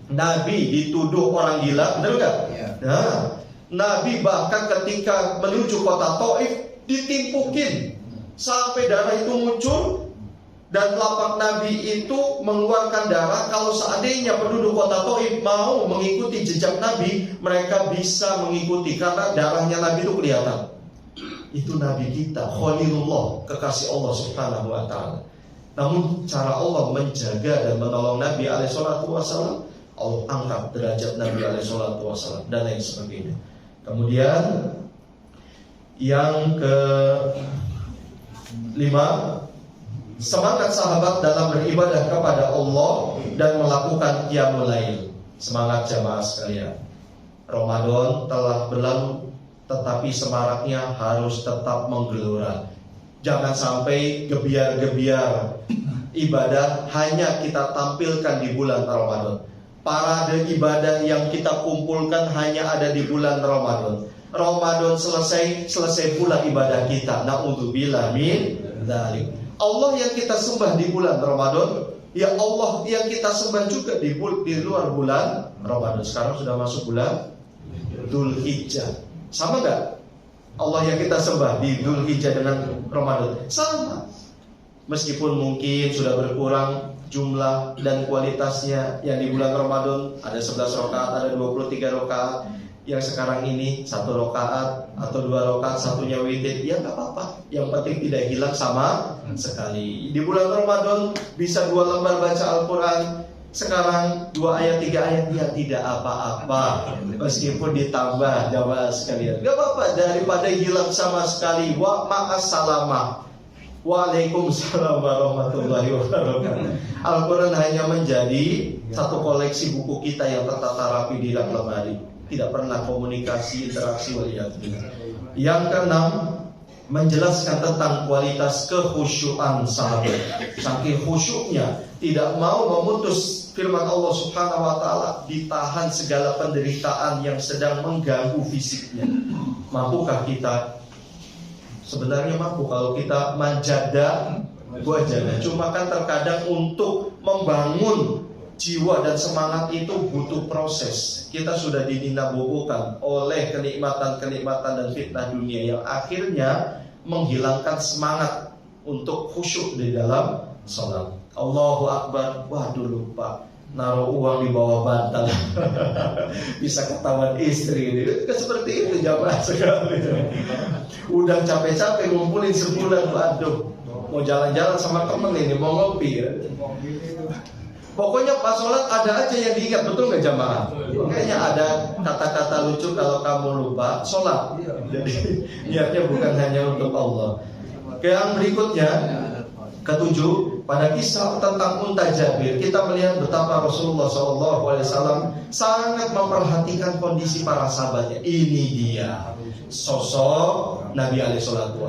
Nabi dituduh orang gila, betul gak? Nah, Nabi bahkan ketika menuju kota Taif ditimpukin sampai darah itu muncul, dan telapak Nabi itu mengeluarkan darah. Kalau seandainya penduduk kota Taif mau mengikuti jejak Nabi, mereka bisa mengikuti karena darahnya Nabi itu kelihatan. Itu Nabi kita, Khalilullah, kekasih Allah Subhanahu wa Ta'ala. Namun cara Allah menjaga dan menolong Nabi SAW, Allah angkat derajat Nabi SAW dan lain sebagainya. Kemudian yang kelima, semangat sahabat dalam beribadah kepada Allah dan melakukan qiyamul lail. Semangat jamaah sekalian. Ramadan telah berlalu, tetapi semaraknya harus tetap menggelora. Jangan sampai gebiar-gebiar ibadah hanya kita tampilkan di bulan Ramadan. Parade ibadah yang kita kumpulkan hanya ada di bulan Ramadan. Ramadan selesai pula ibadah kita. Na'udzubillah min dzalik. Allah yang kita sembah di bulan Ramadan, ya Allah yang kita sembah juga di luar bulan Ramadan. Sekarang sudah masuk bulan Dzulhijjah. Sama gak? Allah yang kita sembah di Dzulhijjah dengan Ramadan sama. Meskipun mungkin sudah berkurang jumlah dan kualitasnya, yang di bulan Ramadan ada 11 rakaat, ada 23 rakaat. Yang sekarang ini 1 rakaat atau 2 rakaat, satunya witir, ya nggak apa-apa. Yang penting tidak hilang sama sekali. Di bulan Ramadan bisa 2 lembar baca Al-Quran. Sekarang 2 ayat 3 ayat, ya tidak apa-apa. Meskipun ditambah jamaah sekalian, nggak apa-apa, daripada hilang sama sekali. Wa ma'assalamah. Waalaikumsalam warahmatullahi wabarakatuh. Al-Quran hanya menjadi satu koleksi buku kita yang tertata rapi di rak lemari. Tidak pernah komunikasi, interaksi, waliyadzubillah. Yang keenam, menjelaskan tentang kualitas kekhusyuan sahabat. Saking khusyuknya, tidak mau memutus firman Allah Subhanahu wa taala, ditahan segala penderitaan yang sedang mengganggu fisiknya. Mampukah kita? Sebenarnya mampu kalau kita manjada wajana. Cuma kan terkadang untuk membangun jiwa dan semangat itu butuh proses. Kita sudah dininabobokan oleh kenikmatan-kenikmatan dan fitnah dunia yang akhirnya menghilangkan semangat untuk khusyuk di dalam sholat. Allahu Akbar, waduh lupa naruh uang di bawah bantal. Bisa ketahuan istri ini. Seperti itu jamaah sekali. Udah capek-capek ngumpulin sebulan, waduh mau jalan-jalan sama temen ini, mau ngopi ya. Pokoknya pas sholat ada aja yang diingat, betul nggak jamaah? Kayaknya ada kata-kata lucu kalau kamu lupa sholat. Jadi niatnya bukan hanya untuk Allah. Yang berikutnya, ketujuh, pada kisah tentang unta Jabir, kita melihat betapa Rasulullah SAW sangat memperhatikan kondisi para sahabatnya. Ini dia sosok Nabi SAW,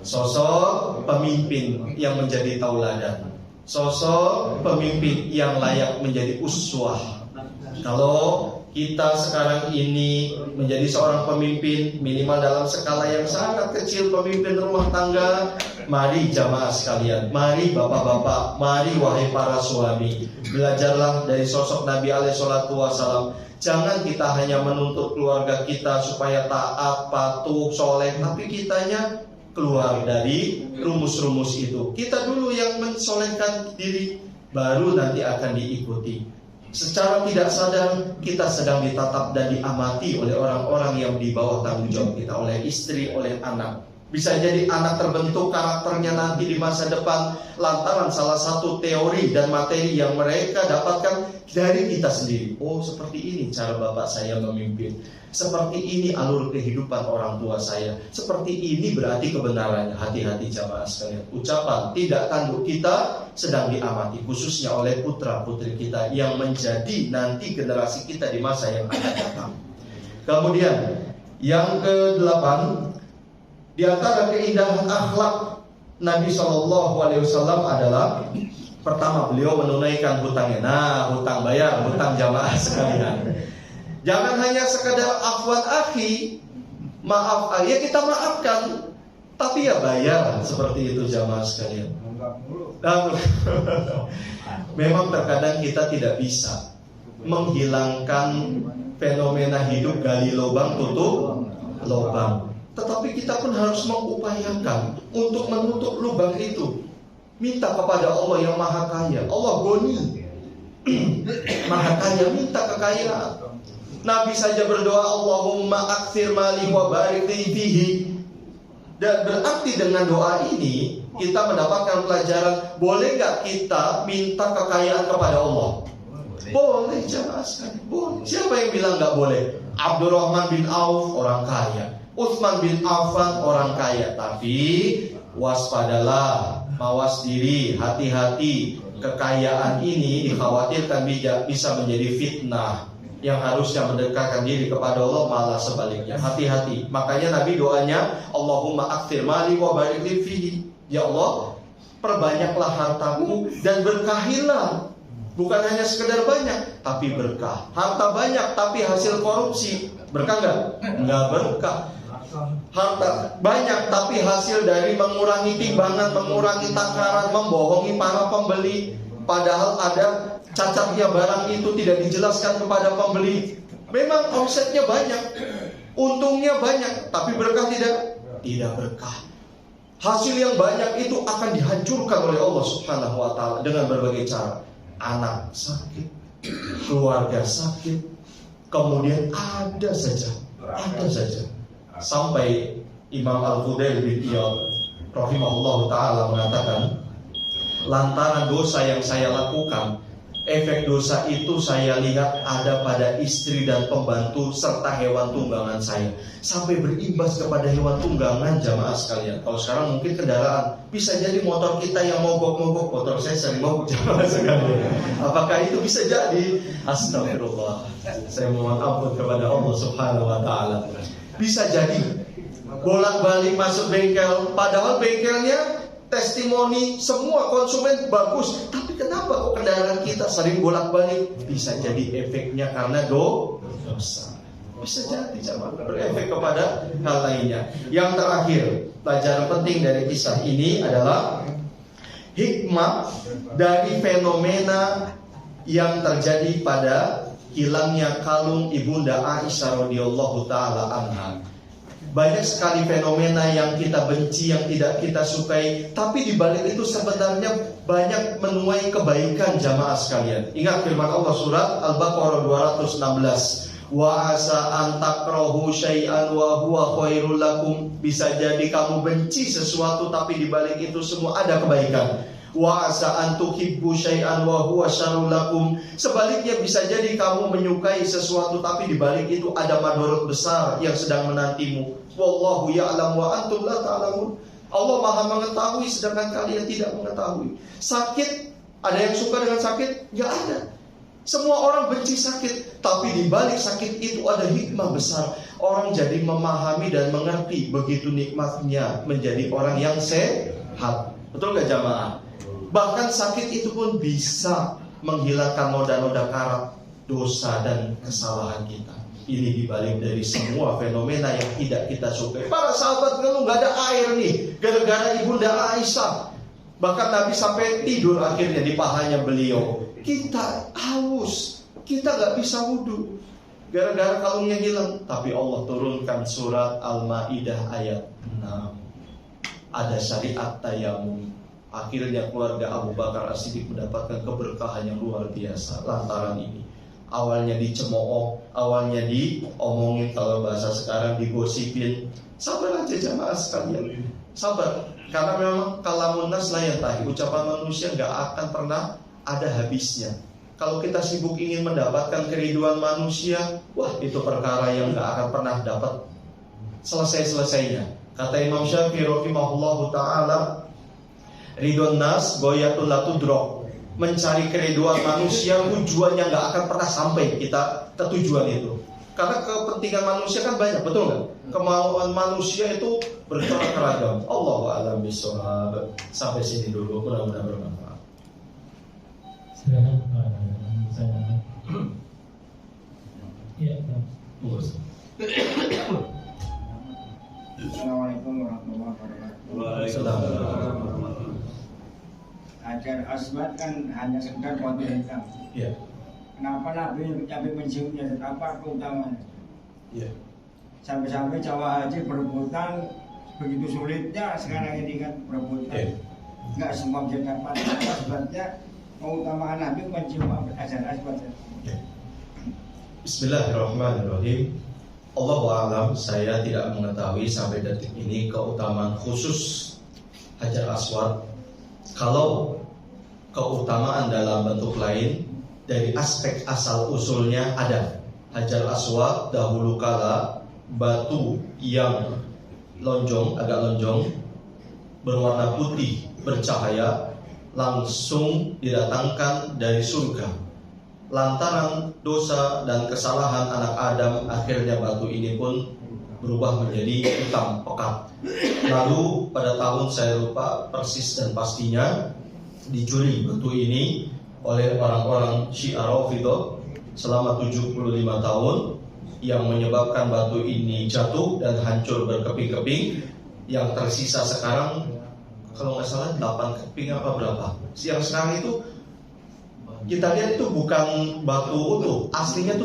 sosok pemimpin yang menjadi tauladan, sosok pemimpin yang layak menjadi uswah. Kalau kita sekarang ini menjadi seorang pemimpin, minimal dalam skala yang sangat kecil, pemimpin rumah tangga, mari jamaah sekalian, mari bapak-bapak, mari wahai para suami, belajarlah dari sosok Nabi SAW. Jangan kita hanya menuntut keluarga kita supaya taat, patuh, soleh, tapi kitanya keluar dari rumus-rumus itu. Kita dulu yang mensolehkan diri, baru nanti akan diikuti. Secara tidak sadar kita sedang ditatap dan diamati oleh orang-orang yang di bawah tanggung jawab kita, oleh istri, oleh anak. Bisa jadi anak terbentuk karakternya nanti di masa depan lantaran salah satu teori dan materi yang mereka dapatkan dari kita sendiri. Oh, seperti ini cara bapak saya memimpin. Seperti ini alur kehidupan orang tua saya. Seperti ini berarti kebenarannya. Hati-hati jamaah sekalian. Ucapan tidak tanduk kita sedang diamati, khususnya oleh putra-putri kita yang menjadi nanti generasi kita di masa yang akan datang. Kemudian yang ke-8, di antara keindahan akhlak Nabi SAW adalah, pertama, beliau menunaikan hutangnya. Nah, hutang bayar, hutang jamaah sekalian. Jangan hanya sekedar afwan akhi, maaf, ya kita maafkan, tapi ya bayar, seperti itu jamaah sekalian. Memang terkadang kita tidak bisa menghilangkan fenomena hidup gali lubang tutup lubang, tetapi kita pun harus mengupayakan untuk menutup lubang itu. Minta kepada Allah yang maha kaya. Allah Goni, maha kaya, minta kekayaan. Nabi saja berdoa, Allahumma akthir mali wa barik li fihi. Dan berarti dengan doa ini kita mendapatkan pelajaran, boleh gak kita minta kekayaan kepada Allah? Boleh jamaah sekalian, boleh. Siapa yang bilang gak boleh? Abdurrahman bin Auf orang kaya, Utsman bin Affan orang kaya. Tapi waspadalah, mawas diri, hati-hati. Kekayaan ini dikhawatirkan bisa menjadi fitnah. Yang harusnya mendekatkan diri kepada Allah malah sebaliknya. Hati-hati. Makanya Nabi doanya, Allahumma akthir mali wa barik li fihi. Ya Allah, perbanyaklah hartaku dan berkahilah. Bukan hanya sekedar banyak, tapi berkah. Harta banyak tapi hasil korupsi, berkah enggak? Enggak berkah. Harta banyak tapi hasil dari mengurangi timbangan, mengurangi takaran, membohongi para pembeli, padahal ada cacatnya barang itu tidak dijelaskan kepada pembeli. Memang omsetnya banyak, untungnya banyak, tapi berkah tidak? Tidak berkah. Hasil yang banyak itu akan dihancurkan oleh Allah Subhanahu wa taala dengan berbagai cara. Anak sakit, keluarga sakit, Kemudian ada saja sampai Imam Al-Fudail bin Iyad rahimahullah ta'ala mengatakan, lantaran dosa yang saya lakukan, efek dosa itu saya lihat ada pada istri dan pembantu serta hewan tunggangan saya, sampai berimbas kepada hewan tunggangan jamaah sekalian. Kalau sekarang mungkin kendaraan, bisa jadi motor kita yang mogok-mogok, motor saya sering mogok jamaah sekalian. Apakah itu bisa jadi? Astagfirullah, saya mohon ampun kepada Allah subhanahu wa ta'ala. Bisa jadi bolak-balik masuk bengkel, padahal bengkelnya testimoni semua konsumen bagus, tapi kenapa kok kendaraan kita sering bolak-balik? Bisa jadi efeknya karena dosa. Bisa jadi berefek kepada hal lainnya. Yang terakhir, pelajaran penting dari kisah ini adalah hikmah dari fenomena yang terjadi pada hilangnya kalung ibunda Aisyah radhiyallahu taala anha. Banyak sekali fenomena yang kita benci, yang tidak kita sukai, tapi di balik itu sebenarnya banyak menuai kebaikan jamaah sekalian. Ingat firman Allah surat Al-Baqarah 216. Wa asa an takrahu syai'an wa huwa khairul lakum. Bisa jadi kamu benci sesuatu, tapi di balik itu semua ada kebaikan. Wa asa an tuhibbu syai'an wa huwa syarrul lakum. Sebaliknya bisa jadi kamu menyukai sesuatu, tapi di balik itu ada madarat besar yang sedang menantimu. Wallahu ya'lam wa antum la ta'lamun. Allah Maha mengetahui sedangkan kalian tidak mengetahui. Sakit, ada yang suka dengan sakit? Enggak ada. Semua orang benci sakit, tapi di balik sakit itu ada hikmah besar. Orang jadi memahami dan mengerti begitu nikmatnya menjadi orang yang sehat. Betul enggak jamaah? Bahkan sakit itu pun bisa menghilangkan noda-noda karat, dosa dan kesalahan kita. Ini dibalik dari semua fenomena yang tidak kita sukai. Para sahabat ngeluh gak ada air nih, gara-gara ibunda Aisyah. Bahkan Nabi sampai tidur akhirnya di pahanya beliau. Kita haus, kita gak bisa wudhu, gara-gara kalungnya hilang. Tapi Allah turunkan surat Al-Ma'idah ayat 6. Ada syariat tayamum. Akhirnya keluarga Abu Bakar As-Siddiq mendapatkan keberkahan yang luar biasa lantaran ini. Awalnya dicemooh, awalnya diomongin, kalau bahasa sekarang digosipin. Sabar aja jamaah sekalian, sabar. Karena memang kalamun nas la yantahi, ucapan manusia gak akan pernah ada habisnya. Kalau kita sibuk ingin mendapatkan keriduan manusia, wah itu perkara yang gak akan pernah dapat selesai-selesainya. Kata Imam Syafi'i rahimahullahu ta'ala, ridwan nas goyatul la tudrok. Mencari keriduan manusia tujuannya gak akan pernah sampai kita ke tujuan itu. Karena kepentingan manusia kan banyak, betul nggak? Kemauan manusia itu beragam. Allahu a'lam bishawab. Sampai sini dulu, mudah-mudahan bermanfaat. Silakan saya. Iya, Assalamualaikum warahmatullahi wabarakatuh. Waalaikumsalam. Hajar Aswad kan hanya sekedar batu hitam. Iya. Kenapa Nabi menciumnya? Apa keutamaannya? Iya. Sampai-sampai jamaah haji berebutan, begitu sulitnya sekarang ini kan berebutan. Iya. Nggak semua bisa dapat. Sebabnya keutamaan Nabi mencium Hajar Aswad. Iya. Bismillahirrahmanirrahim. Allahu a'lam, saya tidak mengetahui sampai detik ini keutamaan khusus Hajar Aswad. Kalau keutamaan dalam bentuk lain, dari aspek asal usulnya ada. Hajar Aswad dahulu kala batu yang lonjong, agak lonjong, berwarna putih, bercahaya, langsung didatangkan dari surga. Lantaran dosa dan kesalahan anak Adam, akhirnya batu ini pun berubah menjadi hitam pekat. Lalu pada tahun, saya lupa persis dan pastinya, dicuri batu ini oleh orang-orang Syiah Rafidhah selama 75 tahun, yang menyebabkan batu ini jatuh dan hancur berkeping-keping. Yang tersisa sekarang kalau nggak salah 8 keping apa berapa. Yang sekarang itu kita lihat itu bukan batu utuh, aslinya itu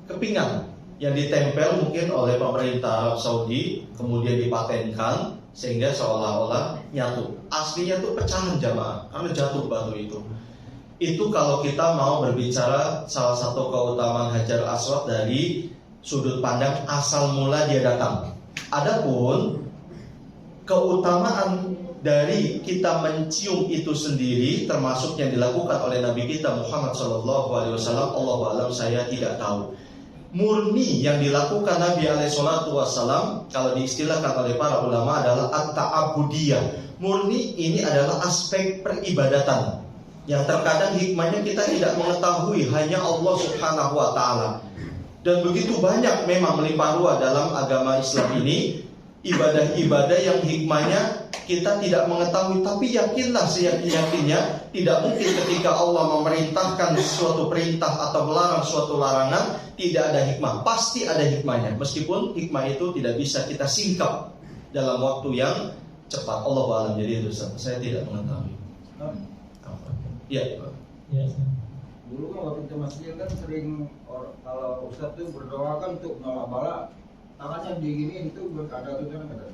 kepingan yang ditempel mungkin oleh pemerintah Arab Saudi, kemudian dipatenkan sehingga seolah-olah nyatu. Aslinya itu pecahan jamaah karena jatuh batu itu. Itu kalau kita mau berbicara salah satu keutamaan Hajar Aswad dari sudut pandang asal mula dia datang. Adapun keutamaan dari kita mencium itu sendiri, termasuk yang dilakukan oleh Nabi kita Muhammad SAW, Allahu a'lam, saya tidak tahu. Murni yang dilakukan Nabi SAW, kalau diistilahkan oleh para ulama adalah at-ta'abudiyah. Murni ini adalah aspek peribadatan yang terkadang hikmahnya kita tidak mengetahui, hanya Allah Subhanahu wa ta'ala. Dan begitu banyak memang melimpah ruah dalam agama Islam ini ibadah-ibadah yang hikmahnya kita tidak mengetahui. Tapi yakinlah seyakin-yakinnya, tidak mungkin ketika Allah memerintahkan suatu perintah atau melarang suatu larangan tidak ada hikmah. Pasti ada hikmahnya, meskipun hikmah itu tidak bisa kita singkap dalam waktu yang cepat. Allahu a'lam. Jadi itu saya tidak mengetahui. Ya. Ya. Dulu kan waktu kita masih kan sering kalau Ustadz tuh berdoa kan untuk nolak bala, tangannya diginiin itu ada tuh kan ada.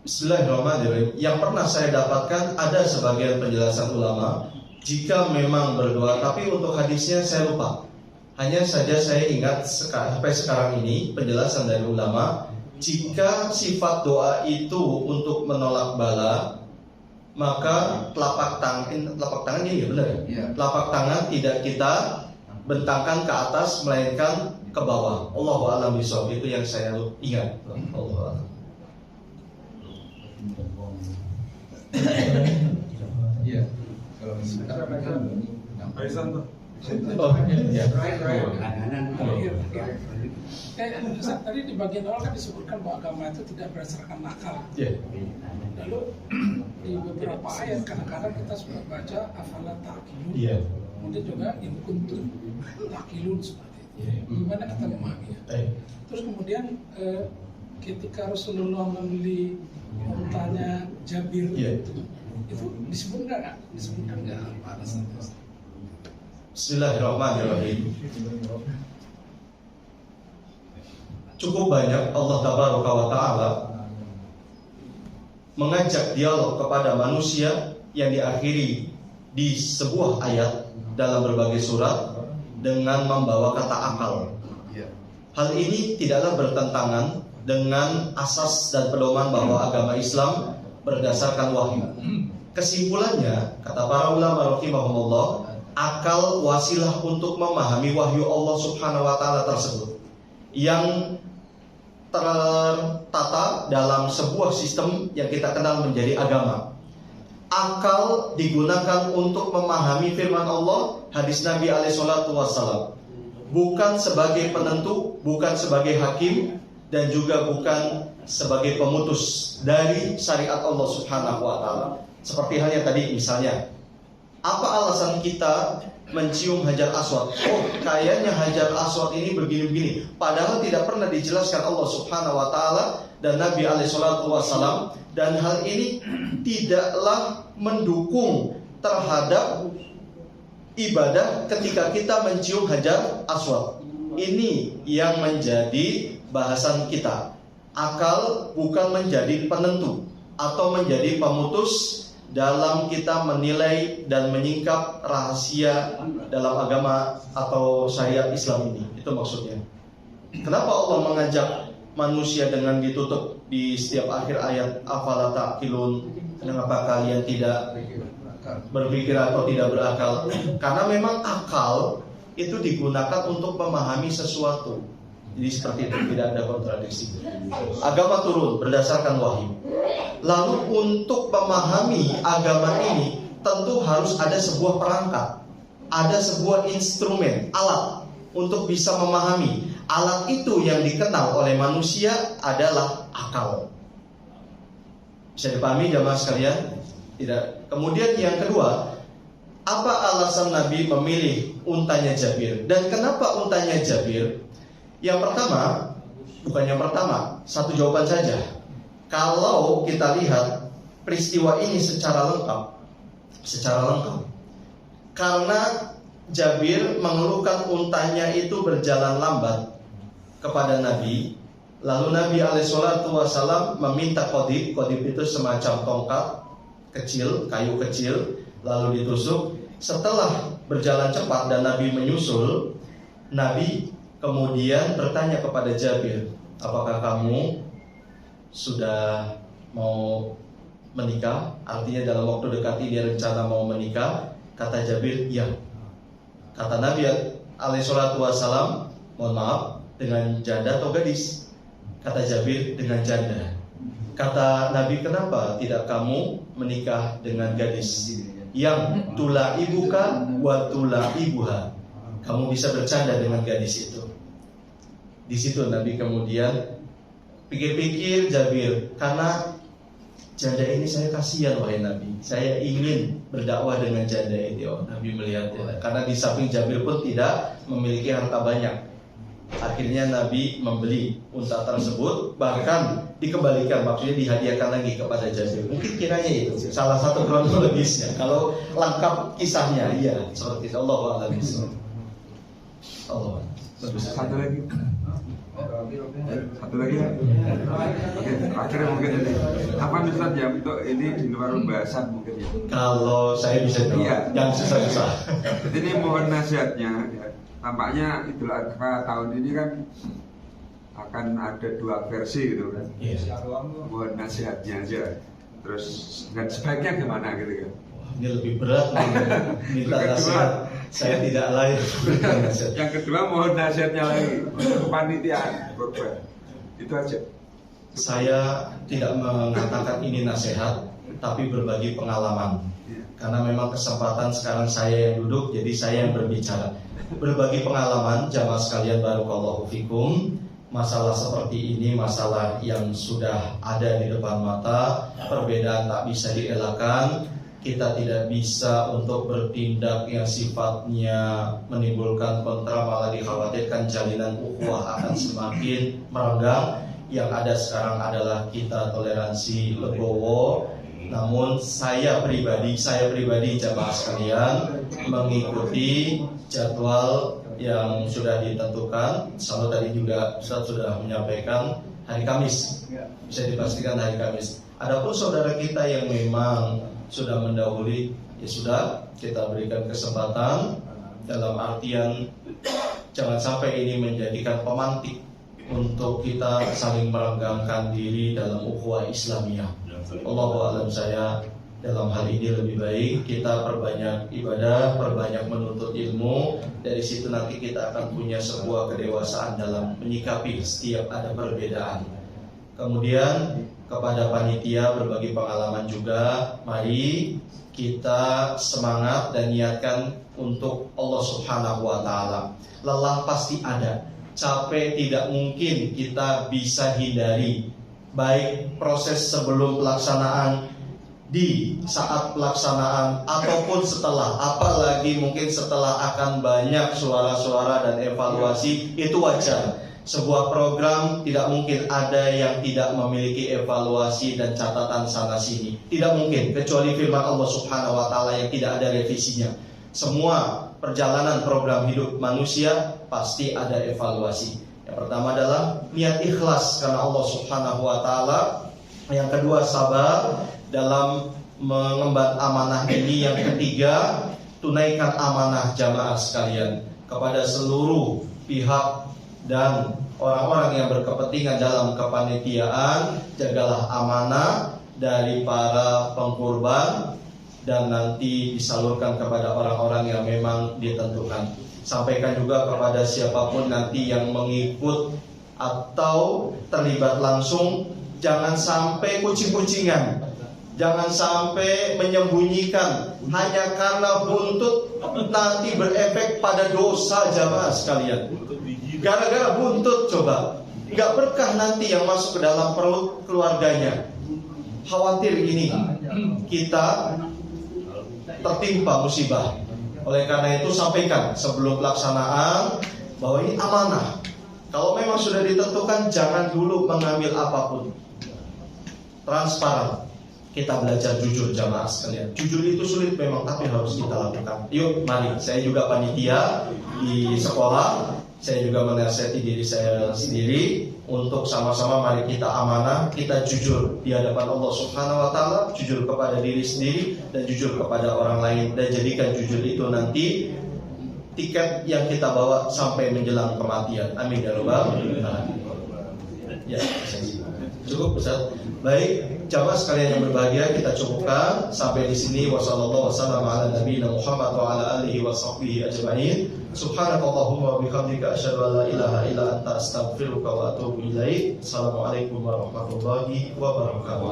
Bismillahirrahmanirrahim. Yang pernah saya dapatkan ada sebagian penjelasan ulama jika memang berdoa, tapi untuk hadisnya saya lupa. Hanya saja saya ingat sampai sekarang ini penjelasan dari ulama, jika sifat doa itu untuk menolak bala, maka telapak tangan ini ya benar ya? Iya. Telapak tangan tidak kita bentangkan ke atas melainkan ke bawah. Allahu a'lam bishawab, itu yang saya ingat. Allahu a'lam. Iya. Kalau misalkan Oh, ya. Tadi di bagian awal kan disebutkan bahwa agama itu tidak berdasarkan nakal. Ya. Lalu di beberapa ayat kadang-kadang kita sudah baca afala ta'qilun. Iya. Kemudian juga in kuntum ta'qilun seperti itu. Gimana kita memahaminya? Terus kemudian ketika Rasulullah membeli untanya Jabir itu disebutkan nggak apa alasannya? Bismillahirrahmanirrahim. Cukup banyak Allah Tabaraka wa Ta'ala mengajak dialog kepada manusia yang diakhiri di sebuah ayat dalam berbagai surat dengan membawa kata akal. Hal ini tidaklah bertentangan dengan asas dan pedoman bahwa agama Islam berdasarkan wahyu. Kesimpulannya, kata para ulama rahimahumullah, akal wasilah untuk memahami wahyu Allah Subhanahu wa ta'ala tersebut yang tertata dalam sebuah sistem yang kita kenal menjadi agama. Akal digunakan untuk memahami firman Allah, hadis Nabi SAW, bukan sebagai penentu, bukan sebagai hakim, dan juga bukan sebagai pemutus dari syariat Allah Subhanahu wa ta'ala. Seperti halnya tadi misalnya, apa alasan kita mencium Hajar Aswad? Oh, kayaknya Hajar Aswad ini begini-begini. Padahal tidak pernah dijelaskan Allah Subhanahu wa ta'ala dan Nabi SAW. Dan hal ini tidaklah mendukung terhadap ibadah ketika kita mencium Hajar Aswad. Ini yang menjadi bahasan kita. Akal bukan menjadi penentu atau menjadi pemutus dalam kita menilai dan menyingkap rahasia dalam agama atau syariat Islam ini. Itu maksudnya. Kenapa Allah mengajak manusia dengan ditutup di setiap akhir ayat afala ta'qilun? Kenapa kalian tidak berpikir atau tidak berakal? Karena memang akal itu digunakan untuk memahami sesuatu. Jadi seperti itu, tidak ada kontradiksi. Agama turun berdasarkan wahyu. Lalu untuk memahami agama ini tentu harus ada sebuah perangkat, ada sebuah instrumen, alat untuk bisa memahami. Alat itu yang dikenal oleh manusia adalah akal. Bisa dipahami jamaah sekalian? Tidak. Kemudian yang kedua, apa alasan Nabi memilih untanya Jabir? Dan kenapa untanya Jabir? Yang pertama, bukan yang pertama, satu jawaban saja. Kalau kita lihat peristiwa ini secara lengkap, karena Jabir mengeluhkan untanya itu berjalan lambat kepada Nabi, lalu Nabi SAW meminta qodib itu semacam tongkat kecil, kayu kecil, lalu ditusuk. Setelah berjalan cepat dan Nabi menyusul, Nabi kemudian bertanya kepada Jabir, apakah kamu sudah mau menikah? Artinya dalam waktu dekat ini dia rencana mau menikah. Kata Jabir, iya. Kata Nabi alaihissalatu wassalam, mohon maaf, dengan janda atau gadis? Kata Jabir, dengan janda. Kata Nabi, kenapa tidak kamu menikah dengan gadis yang tula ibuka wa tula ibuha? Kamu bisa bercanda dengan gadis itu. Di situ Nabi kemudian pikir-pikir Jabir, karena janda ini saya kasihan wahai Nabi, saya ingin berdakwah dengan janda ini. Oh, Nabi melihatnya, karena di samping Jabir pun tidak memiliki harta banyak. Akhirnya Nabi membeli unta tersebut, bahkan dikembalikan, maksudnya dihadiahkan lagi kepada Jabir. Mungkin kiranya itu salah satu kronologisnya. Kalau lengkap kisahnya, iya seperti itu. Allahu a'lam bishawab. Allah. Satu lagi. Oke, akhirnya mungkin ini. Apa Ustaz ya untuk ini di luar pembahasan mungkin ya? Kalau saya bisa jawab, Iya. yang susah-susah. Jadi ini mohon nasihatnya. Ya. Tampaknya Idul Adha tahun ini kan akan ada 2 versi gitu kan. Iya. Mohon nasihatnya aja. Terus dan sebaiknya gimana gitu kan? Ini lebih berat minta nasihat. Saya tidak layak memberikan nasihat. Yang kedua mohon nasihatnya lagi untuk kepanitiaan korban. Itu aja. Saya tidak mengatakan ini nasihat, tapi berbagi pengalaman. Karena memang kesempatan sekarang saya yang duduk, jadi saya yang berbicara. Berbagi pengalaman, jamaah sekalian, barakallahu fikum. Masalah seperti ini, masalah yang sudah ada di depan mata, perbedaan tak bisa dielakkan. Kita tidak bisa untuk bertindak yang sifatnya menimbulkan kontra, malah dikhawatirkan jalinan ukhuwah akan semakin merenggang. Yang ada sekarang adalah kita toleransi legowo. Namun saya pribadi jamaah sekalian mengikuti jadwal yang sudah ditentukan. Selalu tadi juga Ustaz sudah menyampaikan hari Kamis, bisa dipastikan hari Kamis. Adapun saudara kita yang memang sudah mendahului, ya sudah, kita berikan kesempatan. Dalam artian jangan sampai ini menjadikan pemantik untuk kita saling merenggangkan diri dalam ukhuwah Islamiyah. Allahu a'lam, saya dalam hal ini lebih baik kita perbanyak ibadah, perbanyak menuntut ilmu. Dari situ nanti kita akan punya sebuah kedewasaan dalam menyikapi setiap ada perbedaan. Kemudian kepada panitia berbagi pengalaman juga, mari kita semangat dan niatkan untuk Allah Subhanahu wa ta'ala. Lelah pasti ada, capek tidak mungkin kita bisa hindari, baik proses sebelum pelaksanaan, di saat pelaksanaan, ataupun setelah. Apalagi mungkin setelah akan banyak suara-suara dan evaluasi, itu wajar. Sebuah program tidak mungkin ada yang tidak memiliki evaluasi dan catatan sana sini. Tidak mungkin, kecuali firman Allah Subhanahu wa ta'ala yang tidak ada revisinya. Semua perjalanan program hidup manusia pasti ada evaluasi. Yang pertama adalah niat ikhlas karena Allah Subhanahu wa ta'ala. Yang kedua, sabar dalam mengemban amanah ini. Yang ketiga, tunaikan amanah jamaah sekalian kepada seluruh pihak dan orang-orang yang berkepentingan dalam kepanitiaan. Jagalah amanah dari para pengkurban dan nanti disalurkan kepada orang-orang yang memang ditentukan. Sampaikan juga kepada siapapun nanti yang mengikut atau terlibat langsung, jangan sampai kucing-kucingan, jangan sampai menyembunyikan hanya karena buntut, nanti berefek pada dosa jamaah sekalian. Gara-gara buntut coba, nggak berkah nanti yang masuk ke dalam perut keluarganya. Khawatir ini kita tertimpa musibah. Oleh karena itu sampaikan sebelum pelaksanaan bahwa ini amanah. Kalau memang sudah ditentukan, jangan dulu mengambil apapun. Transparan. Kita belajar jujur jamaah sekalian. Jujur itu sulit memang, tapi harus kita lakukan. Yuk, mari. Saya juga panitia di sekolah. Saya juga menasihati diri saya sendiri untuk sama-sama mari kita amanah, kita jujur di hadapan Allah Subhanahu wa taala, jujur kepada diri sendiri dan jujur kepada orang lain, dan jadikan jujur itu nanti tiket yang kita bawa sampai menjelang kematian. Amin ya rabbal alamin. Ya, cukup Ustaz. Baik, jamaah sekalian yang berbahagia, kita cukupkan sampai di sini. Wassallallahu wasallam ala nabiyina Muhammad wa ala alihi wa sahbihi ajma'in. Subhanakallahumma wa bihamdika asyhadu an la ilaha illa anta astaghfiruka wa atubu ilaik. Assalamualaikum warahmatullahi wabarakatuh.